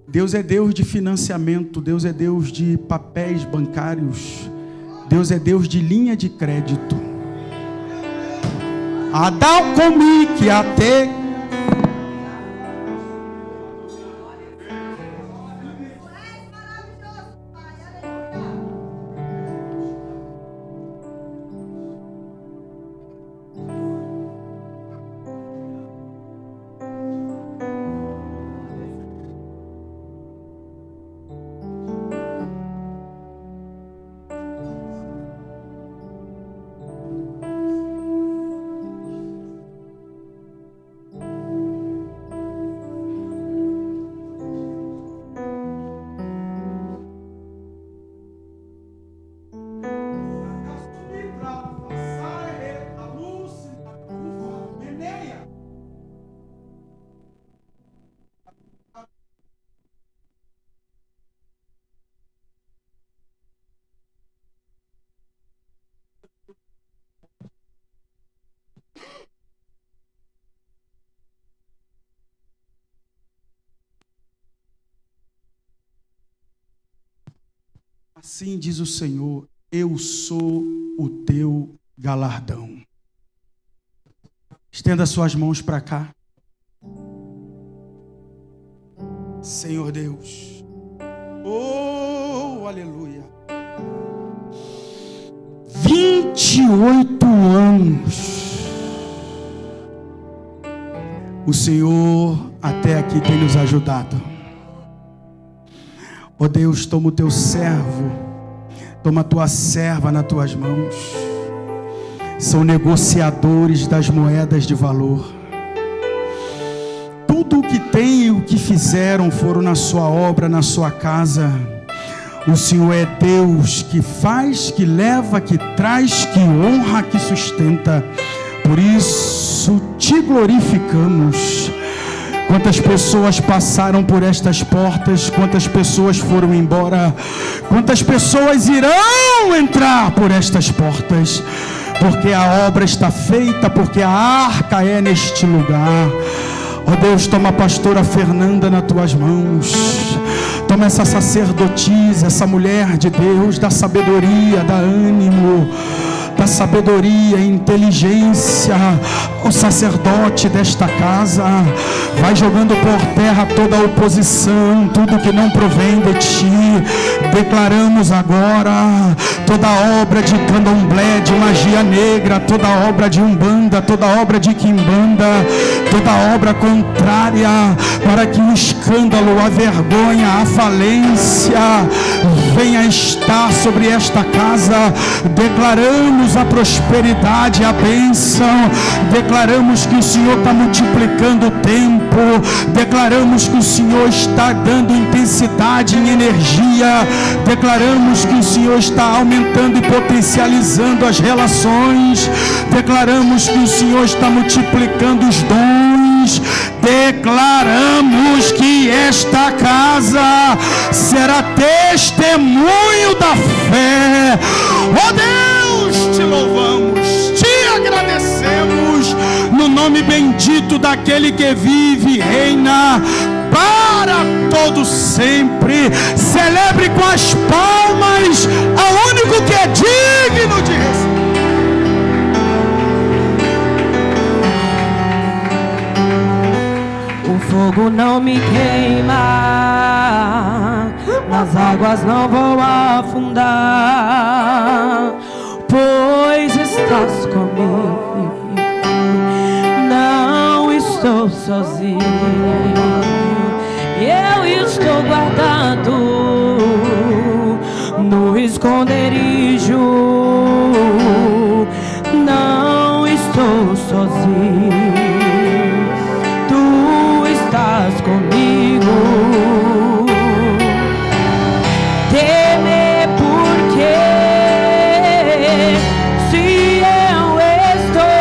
Deus é Deus de financiamento, Deus é Deus de papéis bancários, Deus é Deus de linha de crédito. Adal comi que até assim diz o Senhor, eu sou o teu galardão. Estenda suas mãos para cá. Senhor Deus. Oh, aleluia. 28 anos. O Senhor até aqui tem nos ajudado. Ó Deus, toma o teu servo, toma a tua serva nas tuas mãos. São negociadores das moedas de valor. Tudo o que tem e o que fizeram foram na sua obra, na sua casa. O Senhor é Deus que faz, que leva, que traz, que honra, que sustenta. Por isso te glorificamos. Quantas pessoas passaram por estas portas, quantas pessoas foram embora, quantas pessoas irão entrar por estas portas, porque a obra está feita, porque a arca é neste lugar. Ó Deus, toma a pastora Fernanda nas tuas mãos, toma essa sacerdotisa, essa mulher de Deus, dá sabedoria, dá ânimo, da sabedoria e inteligência, o sacerdote desta casa, vai jogando por terra toda a oposição, tudo que não provém de ti. Declaramos agora toda obra de candomblé, de magia negra, toda obra de umbanda, toda obra de quimbanda, toda obra contrária, para que o escândalo, a vergonha, a falência venha estar sobre esta casa. Declaramos a prosperidade, a bênção, declaramos que o Senhor está multiplicando o tempo, declaramos que o Senhor está dando intensidade em energia, declaramos que o Senhor está aumentando e potencializando as relações, declaramos que o Senhor está multiplicando os dons, declaramos que esta casa será testemunho da fé. Oh Deus, te louvamos, te agradecemos, no nome bendito daquele que vive e reina para todo sempre. Celebre com as palmas ao único que é digno de receber. O fogo não me queima, nas águas não vou afundar, pois estás comigo, não estou sozinho, eu estou guardado no esconderijo, não estou sozinho, tu estás comigo. Temer porque se eu estou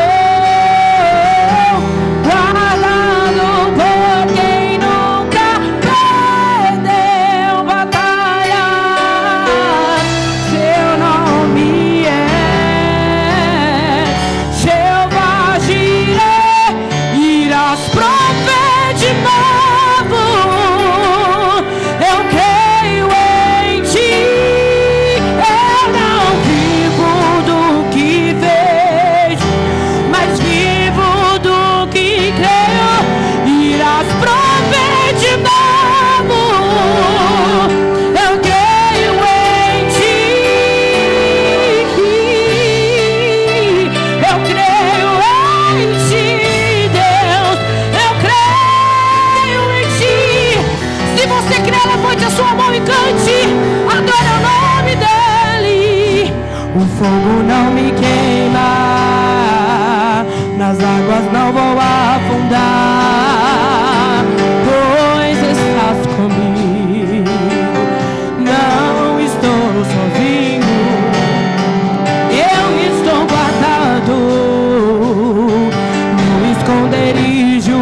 águas não vou afundar, pois estás comigo. Não estou sozinho, eu estou guardado no esconderijo